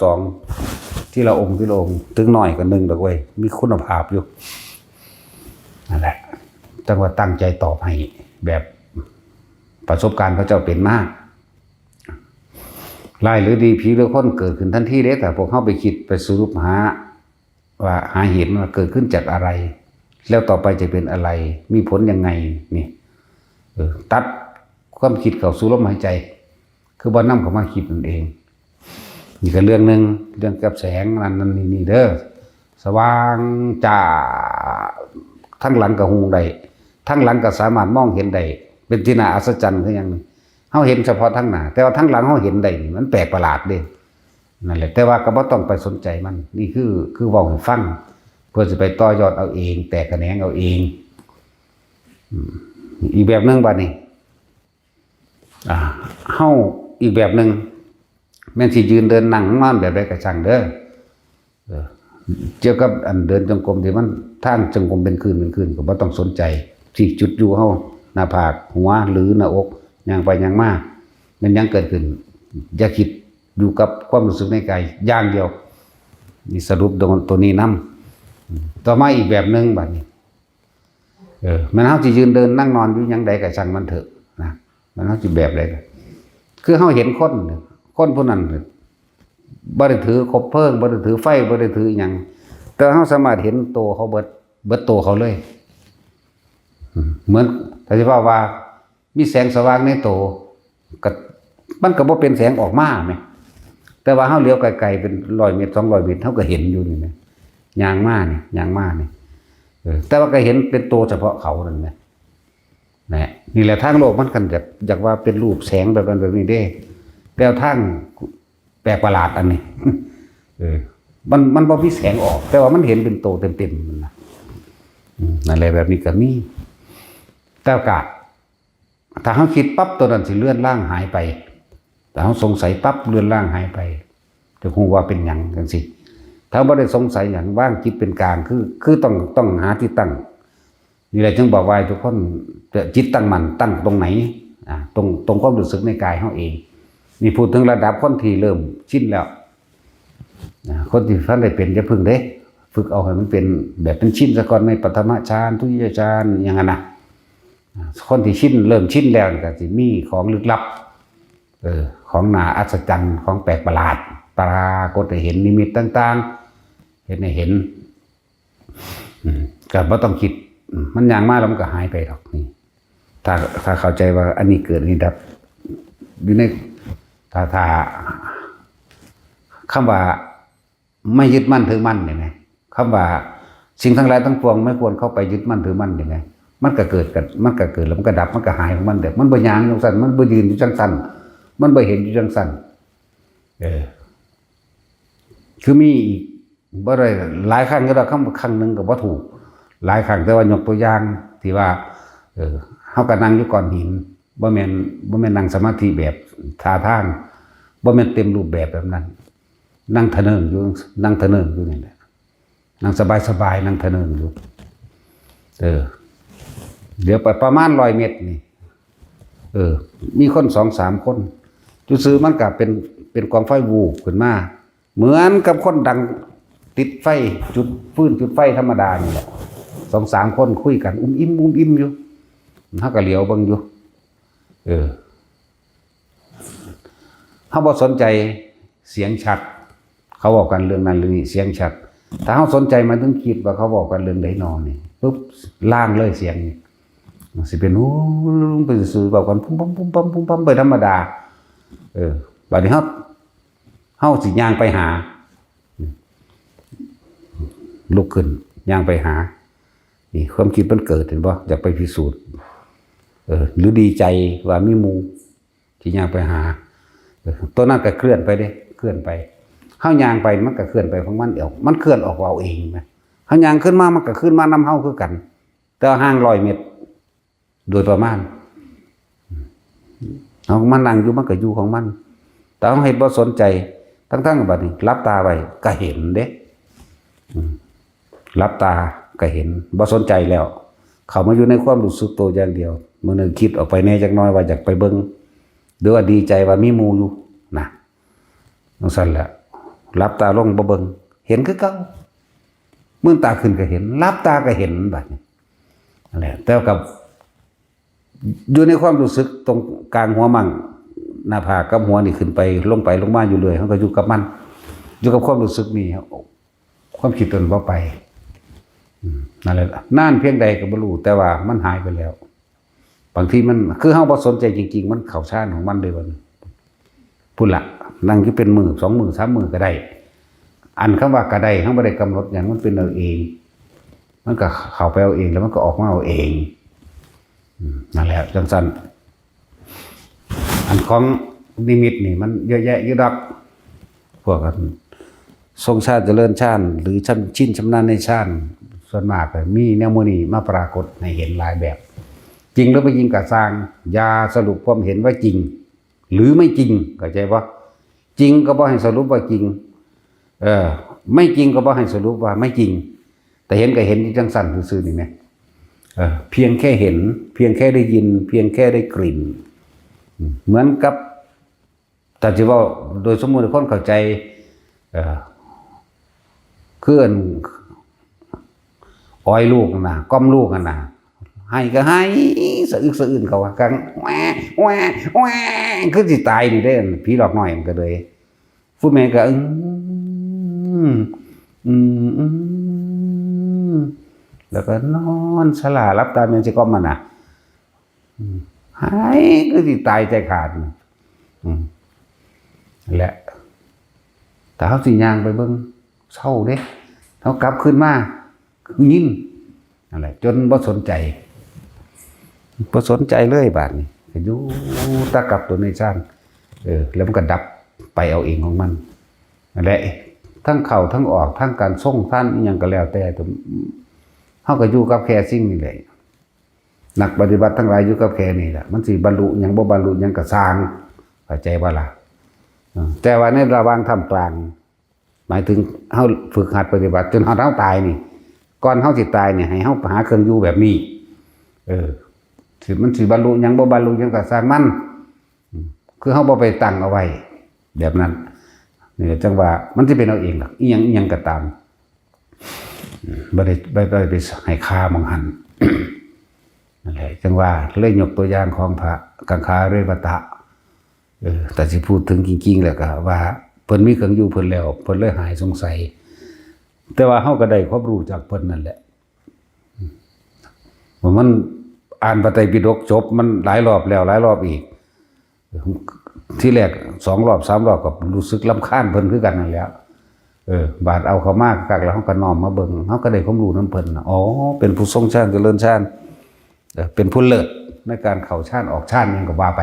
2ที่เราองค์ถึงหน่อยก็1ดอกเว้ยมีคุณภาพอยู่นั่นแหละจังว่าตั้งใจตอบให้แบบประสบการณ์พระเจ้าเป็นมากร้ายหรือดีผีหรือคนเกิดขึ้นทันทีเด้แต่พวกเข้าไปคิดไปสรุปหาเหตุว่าเกิดขึ้นจากอะไรแล้วต่อไปจะเป็นอะไรมีผลยังไงนี่ตัดความคิดเข้าสู่ลมหายใจคือบ่นำเข้ามาคิดนั่นเองนี่ก็เรื่องนึงเรื่องกับแสงนั่นนี่เด้อสว่างจ้าทั้งหลังก็ฮู้ได้ทั้งหลังก็สามารถมองเห็นได้เป็นที่น่าอัศจรรย์คือหยังเฮาเห็นเฉพาะทั้งหน้าแต่ว่าทั้งหลังเฮาเห็นได้นี่มันแปลกประหลาดเด้นั่นแหละแต่ว่าก็บ่ต้องไปสนใจมันนี่คือเว้าให้ฟังเพื่อจะไปต่อยอดเอาเองแตกแขนงเอาเองอีกแบบนึงบัดนี้เฮาอีกแบบนึงแม่นสิยืนเดินนั่งนอนแบบใดก็ช่างเด้อเกี่ยวกับอันเดินจงกรมที่มันทางจงกรมเป็นคืนก็บ่ต้องสนใจที่จุดอยู่เฮาหน้าผากหัวหรือหน้าอกย่างไปย่างมามันยังเกิดขึ้นอย่าคิดอยู่กับความรู้สึกในกายอย่างเดียวนี่สรุปตัวนี้นำต่อมาอีกแบบนึงบัดนี้มันเฮาสิยืนเดินนั่งนอนอยู่หยังใดก็ช่างมันเถอะนะมันเฮาสิแบบใดคือเฮาเห็นคนผู้นั้นบ่ได้ถือคบเพลิงบ่ได้ถือไฟบ่ได้ถือหยังแต่เฮาสามารถเห็นโตเขาเบิดโตเขาเลยเหมือนถ้าสิว่ามีแสงสว่างในโตก็มันก็บ่เป็นแสงออกมาแหมแต่ว่าเฮาเลี้ยวไกลๆเป็น100 เมตร200 เมตรเฮาก็เห็นอยู่นี่แหมย่างมานี่แต่ว่าก็เห็นเป็นโตเฉพาะเขานั่นแหละนี่แหละทางโลกมันกันอยากว่าเป็นรูปแสงแบบนั้นแบบนี้เด้แต่ทางแปลกประหลาดอันนี้มันบ่มีแสงออกแต่ว่ามันเห็นเป็นโตเต็มๆมันนะนั่นแหละแบบนี้ก็มีแต่ก็ถ้าเฮาคิดปั๊บตัวนั้นสิเลื่อนล่างหายไปแต่เฮาสงสัยปั๊บเลื่อนล่างหายไปจะคงว่าเป็นหยังจังซี่ถ้าบ่ได้สงสัยหยังว่างจิตเป็นกลางคือต้องหาที่ตั้งนี่แหละจึงบอกว่าทุกคนจิตตั้งมั่นตั้งตรงไหนตรงความรู้สึกในกายเฮาเองนี่พูดถึงระดับคนที่เริ่มชินแล้วคนที่ท่านได้เป็นจะพึ่งเด้ฝึกเอาให้มันเป็นแบบเป็นชินซะก่อนในปฐมฌานทุติยฌานอย่างนั้นนะคนที่ชินเริ่มชินแล้วก็สิมีของลึกลับของน่าอัศจรรย์ของแปลกประหลาดปรากฏให้เห็นนิมิตต่างๆเห็นก็บ่ต้องคิดมันอย่างมากแล้วมันก็หายไปหรอกนี่ถ้าเข้าใจว่าอันนี้เกิดนี่ดับอยู่ในถ้าคำว่าไม่ยึดมั่นถือมั่นเนี่ยไงคำว่าสิ่งทั้งหลายทั้งปวงไม่ควรเข้าไปยึดมั่นถือมั่นอย่างไงมันก็เกิดแล้วมันก็ดับมันก็หายของมันเดี๋ยวมันบ่ยางอยู่จังสั่นมันบ่ยืนอยู่จังสั่นมันบ่เห็นอยู่จังสั่นคือมีอีกบ่ได้หลายครั้งก็ได้ครั้งนึงก็บ่ถูกหลายครั้งแต่ว่ายกตัวอย่างที่ว่าเฮาก็นั่งอยู่ก้อนหินบ่แม่นนั่งสมาธิแบบท่าทางบ่แม่นเต็มรูปแบบนั้น นั่งทะเนิงอยู่นั่งทะเนิงอยู่นี่แหละนั่งสบายนั่งทะเนิงอยู่เดี๋ยวไปประมาณ100 เมตรนี่มีคน2-3 คนจุซื้อมันก็เป็นกองไฟวูบขึ้นมาเหมือนกับคนดังติดไฟจุดฟืนจุดไฟธรรมดานี่แหละ2-3 คนคุยกันอิ่มอยู่เฮาก็เหลียวเบิ่งอยู่เฮาบ่สนใจเสียงชัดเขาบอกกันเรื่องนั้นเรื่องนี้เสียงชัดถ้าเฮาสนใจมันต้องคิดว่าเขาบอกกันเรื่องใดนอนนี่ปุ๊บล่างเลยเสียงนี่สิเป็นไปสื่อบอกกันปุ๊บไปธรรมดาบัดนี้เฮาสิย่างไปหาลุกขึ้นย่างไปหานี่ความคิดมันเกิดเห็นบ่อยากไปพิสูจน์หรือดีใจว่ามีหมู่ที่ย่างไปหาตัวนั้นก็เคลื่อนไปเด้เคลื่อนไปเฮาย่างไปมันก็เคลื่อนไปของมันเองมันเคลื่อนออกเอาเองไหมเฮาย่างขึ้นมามันก็ขึ้นมานำเฮาคือกันแต่ห่าง100 เมตรโดยประมาณเอามันนั่งอยู่มันก็อยู่ของมันแต่เฮาให้บ่สนใจทั้งบัดนี้หลับตาไว้ก็เห็นเด้หลับตาก็เห็นบ่สนใจแล้วเข้ามาอยู่ในความรู้สึกตัวอย่างเดียวมื้อนึงคิดออกไปแน่จักหน่อยว่าอยากไปเบิ่งหรือว่าดีใจว่ามีหมู่อยู่นะจังซั่นแหละหลับตาลงบ่เบิ่งเห็นคือเก่ามื่นตาขึ้นก็เห็นหลับตาก็เห็นบัดนี้นั่นแหละแต่กับอยู่ในความรู้สึกตรงกลางหัวมั่งหน้าผากกับหัวนี่ขึ้นไปลงมาอยู่เลยเฮาก็อยู่กับมันอยู่กับความรู้สึกนี่ความคิดตนบ่ไปนั่นแหละนานเพียงใดก็บ่รู้แต่ว่ามันหายไปแล้วบางทีมันคือเฮาบ่สนใจจริงๆมันเข้าฌานของมันเลยวันพุ่นละนั่งอยู่เป็นมื้อ2 มื้อ3 มื้อก็ได้อันคำว่าก็ได้เฮาบ่ได้กำหนดหยังมันเป็นเอาเองมันก็เข้าไปเอาเองแล้วมันก็ออกมาเอาเองนั่นแหละจังซั่นอันของนิมิตนี่มันเยอะแยะอยู่ดอกพวกกันทรงชาติเจริญชาติหรือชินชำนาญในชาติส่วนมากมีแนวโมนีมาปรากฏให้เห็นหลายแบบจริงหรือไม่จริงก็สร้างอย่าสรุปความเห็นว่าจริงหรือไม่จริงเข้าใจป่ะจริงก็บ่ให้สรุปว่าจริงไม่จริงก็บ่ให้สรุปว่าไม่จริงแต่เห็นก็เห็นที่จังสั่นซื่อๆนี่แหละเพียงแค่เห็นเพียงแค่ได้ยินเพียงแค่ได้กลิ่นเหมือนกับแต่ที่ว่าโดยสมมุติคนเข้าใจคืออ้อยลูกนะก้อมลูกนะให้ก็ให้สะอึกสะอื่นเขาว่ากังแหวคือสิตายนี่ได้ผีหลอกหน่อยมันก็เลยผู้แม่ก็แล้วก็นอนสลารับตาเมียจะก้อมมันนะหายคือสิตายใจขาดแหละแต่เขาสิย่างไปเบิ่งเศร้าเด้เขากลับขึ้นมาคือยิ้มอะไรจนบ่สนใจเลยบาดนี้ก็อยู่ตะกับตัวในชาติแล้วมันก็ดับไปเอาเองของมันนั่นแหละทั้งเข้าทั้งออกทั้งการส่งท่านอีหยังก็แล้วแต่เฮาก็อยู่กับแค่สิ่งนี้แหละนักปฏิบัติทั้งหลายอยู่กับแค่นี้แหละมันสิบรรลุหยังบ่บรรลุหยังก็สร้างเข้าใจบ่ล่ะแต่ว่าในระหว่างท่ามกลางหมายถึงเฮาฝึกหัดปฏิบัติจนเฮาตายนี่ก่อนเฮาสิตายเนี่ยให้เฮาหาเครื่องอยู่แบบนี้สิมันสิบรรลุหยังบ่บรรลุหยังก็สร้างมันคือเฮาบ่ไปตั้งเอาไว้แบบนั้นนี่จังว่ามันสิเป็นเอาเองล่ะอีหยังก็ตามบ่ได้ไปให้ค่ามองหันนั่นแหละจังว่าเลยยกตัวอย่างของพระกังคาเรวตะแต่สิพูดถึงจริงๆแล้วก็ว่าเพิ่นมีเครื่องอยู่เพิ่นแล้วเพิ่นเลยหายสงสัยแต่ว่าเฮาก็ได้ความรู้จากเพิ่นนั่นแหละมันอ่านพระไตรปิฎกจบมันหลายรอบแล้วหลายรอบอีกที่แรก2 รอบ 3 รอบก็รู้สึกรำคาญเพิ่นคือกันนั่นแหละบาดเอาเข้ามากักแล้วเฮาก็น้อมมาเบิ่งเฮาก็ได้ความรู้นำเพิ่นอ๋อเป็นผู้ทรงฌานเจริญฌานเป็นผู้เลิศในการเข้าฌานออกฌานหยังก็ว่าไป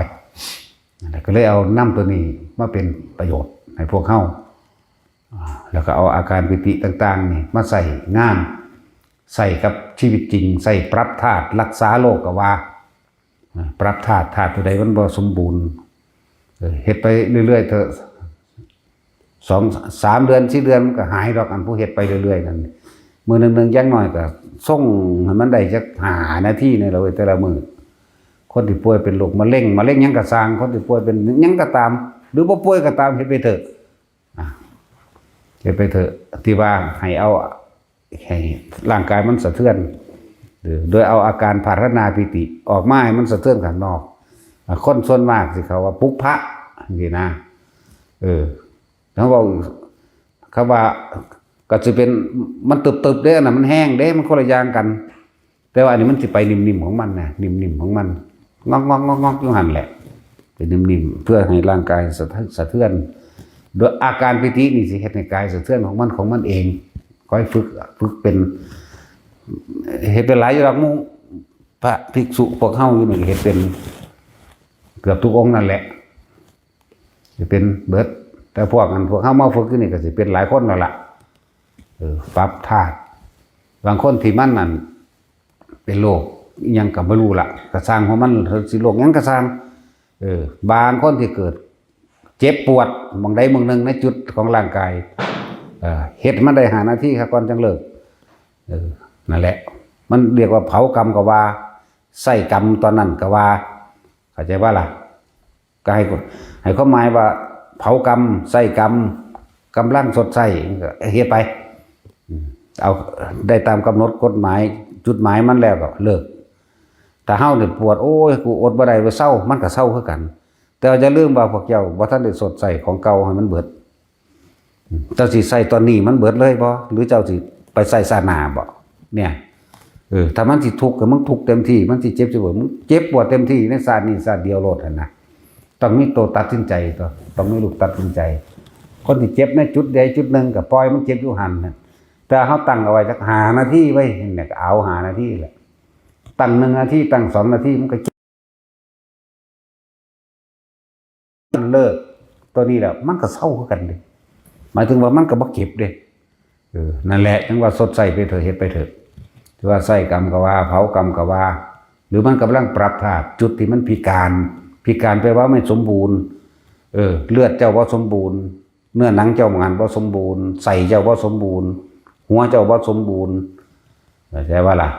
นั่นแหละก็เลยเอานำตัวนี้มาเป็นประโยชน์ให้พวกเฮาแล้วก็เอาอาการปิติต่างๆนี่มาใส่งานใส่กับชีวิตจริงใส่ปรับธาตุรักษาโรคก็ว่าปรับธาตุตัวใดมันบ่สมบูรณ์เฮ็ดไปเรื่อยๆเถอะ 2-3 เดือน4 เดือนมันก็หายดอกอันผู้เฮ็ดไปเรื่อยๆนั่นมื้อนึงอย่างน้อยก็ส่งให้มันได้จัก5 นาทีนี่แหละเว้ยแต่ละมื้อคนที่ป่วยเป็นโรคมะเร็งหยังก็สร้างคนที่ป่วยเป็นหยังก็ตามหรือบ่ป่วยก็ตามเฮ็ดไปเถอะเฮ็ดไปเถอะที่ว่าให้เอาให้ร่างกายมันสะเทือนโดยเอาอาการภารณาปิติออกมาให้มันสะเทือนข้างนอกคนส่วนมากสิเขาว่าปุกพะจังซี่นะเขาบอกเขาว่าก็สิเป็นมันตึบๆเด้อน่ะมันแห้งเด้มันคนละอย่างกันแต่ว่าอันนี้มันสิไปนิ่มๆของมันนะนิ่มๆของมันงอกๆๆอยู่หั่นแหละเป็นนิ่มๆเพื่อให้ร่างกายสะเทือนโดยอาการปิตินี่สิเฮ็ดให้กายสะเทือนของมันเองค่อยฝึกเป็นเฮ็ดเป็นหลายอยู่ดอกหมู่พระภิกษุพวกเฮาอยู่นี่เฮ็ดเป็นเกือบทุกองค์นั่นแหละสิเป็นเบิดแต่พวกเฮามาฝึกอยู่นี่ก็สิเป็นหลายคนแล้วล่ะปรับธาตุบางคนที่มันนั่นเป็นโรคอิหยังก็บ่รู้ล่ะก็สร้างของมันสิโรคหยังก็สร้างบางคนที่เกิดเจ็บปวดบางใดบางหนึ่งในจุดของร่างกายเฮ็ดมันได้5 นาทีครับก่อนจังเลิกนั่นแหละมันเรียกว่าเผากรรมก็ว่าใส่กรรมตอนนั้นก็ว่าเข้าใจว่าล่ะก็ให้ความหมายว่าเผากรรมใส่กรรมกำลังสดใสเฮ็ดไปเอาได้ตามกำหนดกฎหมายจุดหมายมันแล้วก็เลิกแต่เฮาเนี่ยปวดโอ้ยกูอดบ่ได้ไปเศร้ามันก็เศร้าคือกันแต่อย่าลืมว่าพวกเจ้าบ่ทันได้สดใสของเก่าให้มันเบิดเจ้าสิใส่ตอนนี้มันเบิดเลยบ่หรือเจ้าสิไปใส่ศาสนาบ่เนี่ยถ้ามันสิทุกข์ก็มึงทุกข์เต็มที่มันสิเจ็บสิปวดมึงเจ็บปวดเต็มที่ในศาสตร์นี้ศาสตร์เดียวโลดหั่นนะต้องมีตัวตัดสินใจต้องมีลูกตัดสินใจคนที่เจ็บในจุดใดจุดหนึ่งก็ปล่อยมันเจ็บอยู่หั่นน่ะแต่เฮาตั้งเอาไว้สัก5 นาทีไว้เนี่ยก็เอา5 นาทีแหละตั้ง1 นาทีตั้ง2 นาทีมันก็เลิกตัวนี้แหละมันก็เศร้าคือกันเด้หมายถึงว่ามันก็บ่เก็บเด้นั่นแหละจังว่าสดใสไปเถอะเฮ็ดไปเถอะที่ว่าใส่กรรมก็ว่าเผากรรมก็ว่าหรือมันกำลังปรับธาตุจุดที่มันพิการแปลว่าไม่สมบูรณ์เลือดเจ้าบ่สมบูรณ์เนื้อหนังเจ้างานบ่สมบูรณ์ใส่เจ้าบ่สมบูรณ์หัวเจ้าบ่สมบูรณ์เข้าใจว่าล่ะ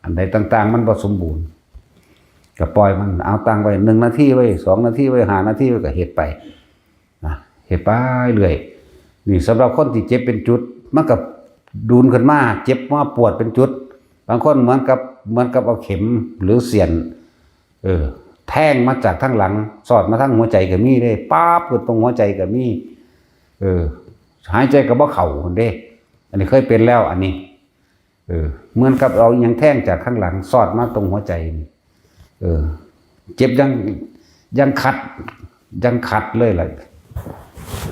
อันใดต่างๆมันบ่สมบูรณ์ก็ปล่อยมันเอาตั้งไว้1 นาทีไว้2 นาทีไว้5 นาทีไว้ก็เฮ็ดไปนะเฮ็ดไปเรื่อยนี่สำหรับคนที่เจ็บเป็นจุดมันก็ดูนขึ้นมาเจ็บมาปวดเป็นจุดบางคนเหมือนกับเอาเข็มหรือเสียนแทงมาจากทางหลังสอดมาทางหัวใจก็มีเด้ป๊าบขึ้นตรงหัวใจก็มีหายใจก็บ่เข้าพุ่นเด้อันนี้เคยเป็นแล้วอันนี้เหมือนกับเอายังแทงจากข้างหลังสอดมาตรงหัวใจเจ็บยังขัดเลยล่ะ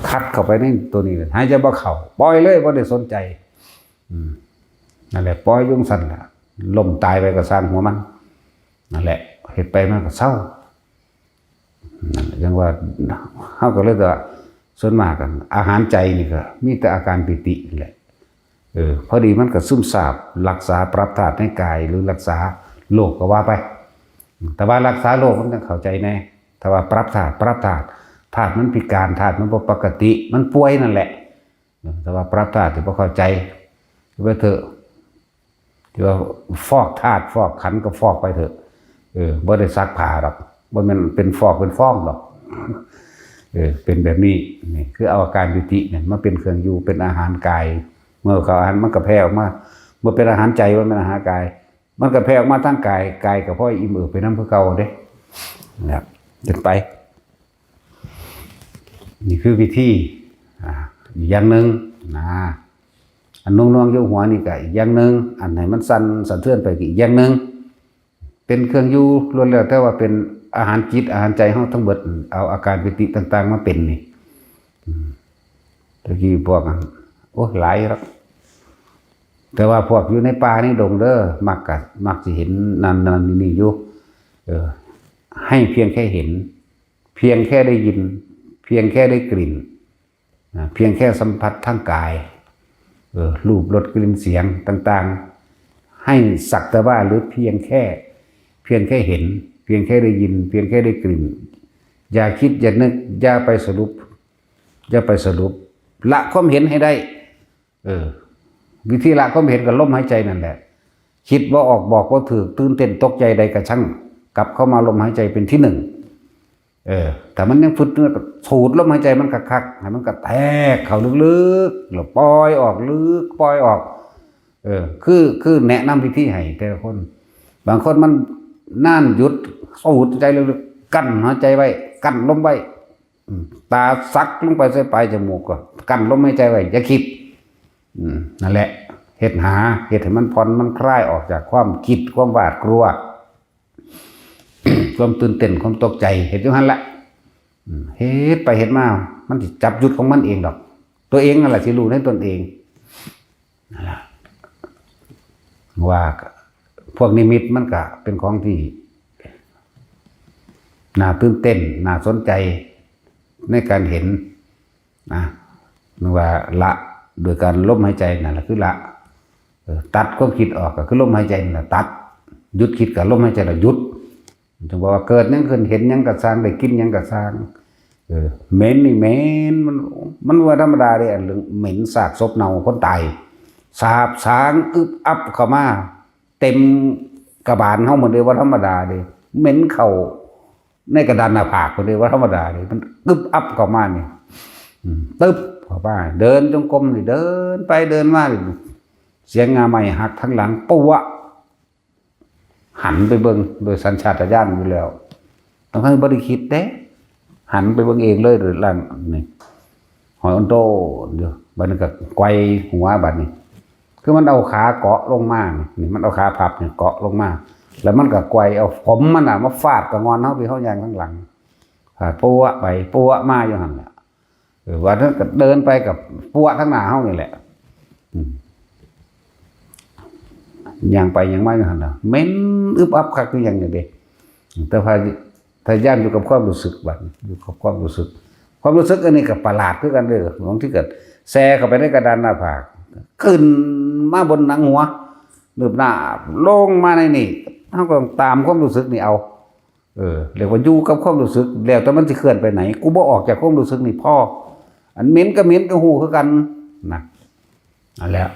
คัดเข้าไปในตัวนี้เลยหายใจบ่เข้าปล่อยเลยบ่ได้สนใจนั่นแหละปล่อยยุ่งสั่นล่ะล้มตายไปก็สร้างหัวมันนั่นแหละเฮ็ดไปมันก็เศร้านั่นจังว่าเฮาก็เลยว่าส่วนมากกันอาหารใจนี่ก็มีแต่อาการปิตินี่แหละพอดีมันก็ซึมซาบรักษาปรับธาตุในกายหรือรักษาโรคก็ว่าไปแต่ว่ารักษาโรคมันต้องเข้าใจแน่ถ้าว่าปรับธาตุมันพิการธาตุมันบ่ปกติมันป่วยนั่นแหละแต่ว่าปรับธาตุที่บ่เข้าใจไว้เถอะที่ว่าฟอกธาตุฟอกขันธ์ก็ฟอกไปเถอะบ่ได้ซักผ้าหรอกบ่แม่นเป็นฟอกเป็นฟ้องหรอกเป็นแบบนี้นี่คือเอาอาการปิติเนี่ยมาเป็นเครื่องอยู่เป็นอาหารกายเมื่อเขาอาหารมันก็แผ่ออกมาเมื่อเป็นอาหารใจมันเป็นอาหารกายมันก็แผ่ออกมาทั้งกายก็พออิ่มเอิบไปนำคือเก่าเด้นะครับจนไปนี่คือวิธีอีกอย่างหนึ่งนะอันนุ่งๆอยู่หัวนี่ก็อีกอย่างหนึ่งอันไหนมันสั่นสะเทือนไปอีกอย่างหนึ่งเป็นเครื่องอยู่ล้วนแล้วแต่ว่าเป็นอาหารจิตอาหารใจเฮาทั้งหมดเอาอาการปิติต่างๆมาเป็นนี่ตะกี้พวกโอ้หลายครับแต่ว่าพวกอยู่ในป่านี่ดงเด้อมักสิเห็นนั่นนี่อยู่ให้เพียงแค่เห็นเพียงแค่ได้ยินเพียงแค่ได้กลิ่นเพียงแค่สัมผัสทางกายรูปรสกลิ่นเสียงต่างๆให้สักแต่ว่าหรือเพียงแค่เห็นเพียงแค่ได้ยินเพียงแค่ได้กลิ่นอย่าคิดอย่านึกอย่าไปสรุป ละความเห็นให้ได้วิธีละความเห็นกับลมหายใจนั่นแหละคิดว่าออกบอกว่าถือตื่นเต้นตกใจใดกระชั่งกลับเข้ามาลมหายใจเป็นที่หนึ่งแต่มันยังฝึกสูดลมหายใจมันคักๆให้มันกระแทกเข้าลึกๆแล้วปล่อยออกลึกปล่อยออกคือแนะนำวิธีให้แต่ละคนบางคนมันน่านหยุดสูดใจลึกๆกั้นหายใจไว้กั้นลมไว้ตาซักลงไปใส่ปลายจมูกก็กั้นลมหายใจไว้อย่าคิดนั่นแหละเหตุให้มันผ่อนมันคลายออกจากความคิดความหวาดกลัวความตื่นเต้นความตกใจเหตุอย่างนั้นแหละเหตุไปเหตุมามันจะจับหยุดของมันเองดอกตัวเองนั่นแหละที่รู้ในตนเองนั่นแหละว่าพวกนิมิตมันก็เป็นของที่น่าตื่นเต้นน่าสนใจในการเห็นนะว่าละโดยการลมหายใจนั่นแหละคือละตัดความคิดออกก็คือลมหายใจนั่นแหละตัดหยุดคิดกับลมหายใจน่ะหยุดถึงบอกว่าเกิดยังขึ้นเห็นยังกระสร้างได้กินยังกระสร้างเหม็นนี่เหม็นมันว่าธรรมดาเลยเรื่องเหม็นซากศพเน่าคนตายสาบสางอึบอับเข้ามาเต็มกระบาลเฮาหมดเลยว่าธรรมดาเลยเหม็นเข่าในกระดานหน้าผากคนเลยว่าธรรมดาเลยมันอึบอับเข้ามาเนี่ยตึ๊บเข้าไปเดินจงกรมนี่เดินไปเดินมาเสียงงาใหม่หักทั้งหลังปุ๊วหันไปเบิ่งโดยสัญชาตญาณอยู่แล้วต้องให้บริคิดเด้หันไปเบิ่งเองเลยหรือล่างนี่หอยอันโตเดี๋ยวบัดนี้ก็ไกวหัวบัดนี้คือมันเอาขาเกาะลงมานี่มันเอาขาพับเนี่ยเกาะลงมาแล้วมันก็ไกวเอาผมมันมาฟาดกับงอนเฮาไปเฮายางข้างหลังปัวไปปัวมาอยู่หั่นแหละว่านั้นก็เดินไปกับปัวทั้งหน้าเฮานี่แหละยังไปยังไม่หันนะเม้นอึบอับคักคือยังอย่างเด็กแต่พยายามอยู่กับความรู้สึกบัดอยู่กับความรู้สึกอันนี้กับประหลาดคือกันเลยของที่เกิดแซ่เข้าไปในกระดานหน้าผากขึ้นมาบนหนังหัวหนึบหน้าลงมาในนี่เขาก็ตามความรู้สึกนี่เอาเรียกว่าอยู่กับความรู้สึกแล้วแต่มันจะเคลื่อนไปไหนกูบ่ออกจากความรู้สึกนี่พ่ออันเม้นก็หูคือกันนะนั่นแหละ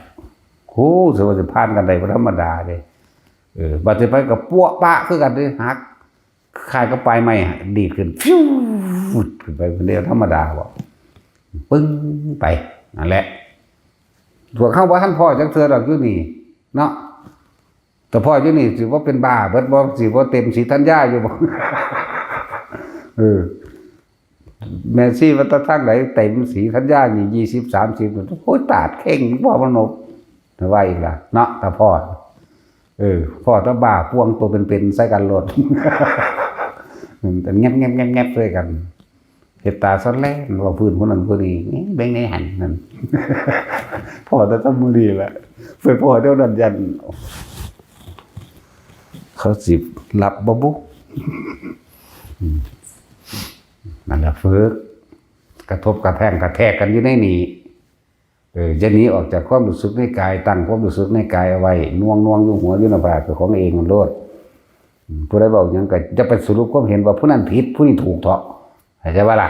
โอ้สวัสดิพานกันได้ธรรมดาเลยบัดนี้ไปกับปั้วปะคือกันเลยหักคายก็ไปไม่ดีดขึ้นฟิวขึ้นไปคนเดียวธรรมดาบอกปึ้งไปนั่นแหละถั่วเข้าว่าท่านพ่อจังเธอดอกอยู่นี่เนาะแต่พ่ออยู่นี่สิว่าเป็นบ้าเบิดบ่สิว่าเต็มสีธัญญาอยู่บ่แม่ซี่วัตทั้งไหนเต็มสีธัญญานี่20-30โอ้ยตาดเข่งพ่อมันนบแต่ว่าอีกล่ะเนาะแต่พ่อพ่อตาบ้าพวงตัวเป็นใส่กันรถแต่เงียบด้วยกันเหตุตาซ้อนแล่นว่าพื้นคนนั้นคนนี้เบ่งในหันนั่นพ่อจะทำมือดีแหละเพื่อพ่อเดี๋ยวนั้นยันเขาสิบหลับบ่บุนั่นแหละฝึกกระทบกระแทกกันอยู่ในนี้จะหนีออกจากความรู้สึกในกายตั้งความรู้สึกในกายเอาไว้น่วงอยู่หัวอยู่หน้าผากของเองมันโลดผู้ใดบอกยังก็จะไปสรุปความเห็นว่าผู้นั้นผิดผู้นี้ถูกเถาะเข้าใจว่าล่ะ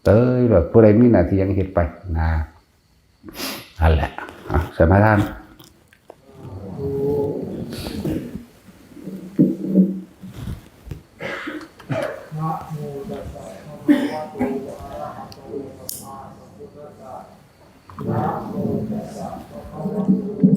เต้ยแบบผู้ใดมีหน้าที่ยังเห็นไปนะนั่นแหละสมาทานนะโมตัสสะภะคะวะโตอะระหะโตสัมมาสัมพุทธัสสะนะโมตัสสะภะคะวะโต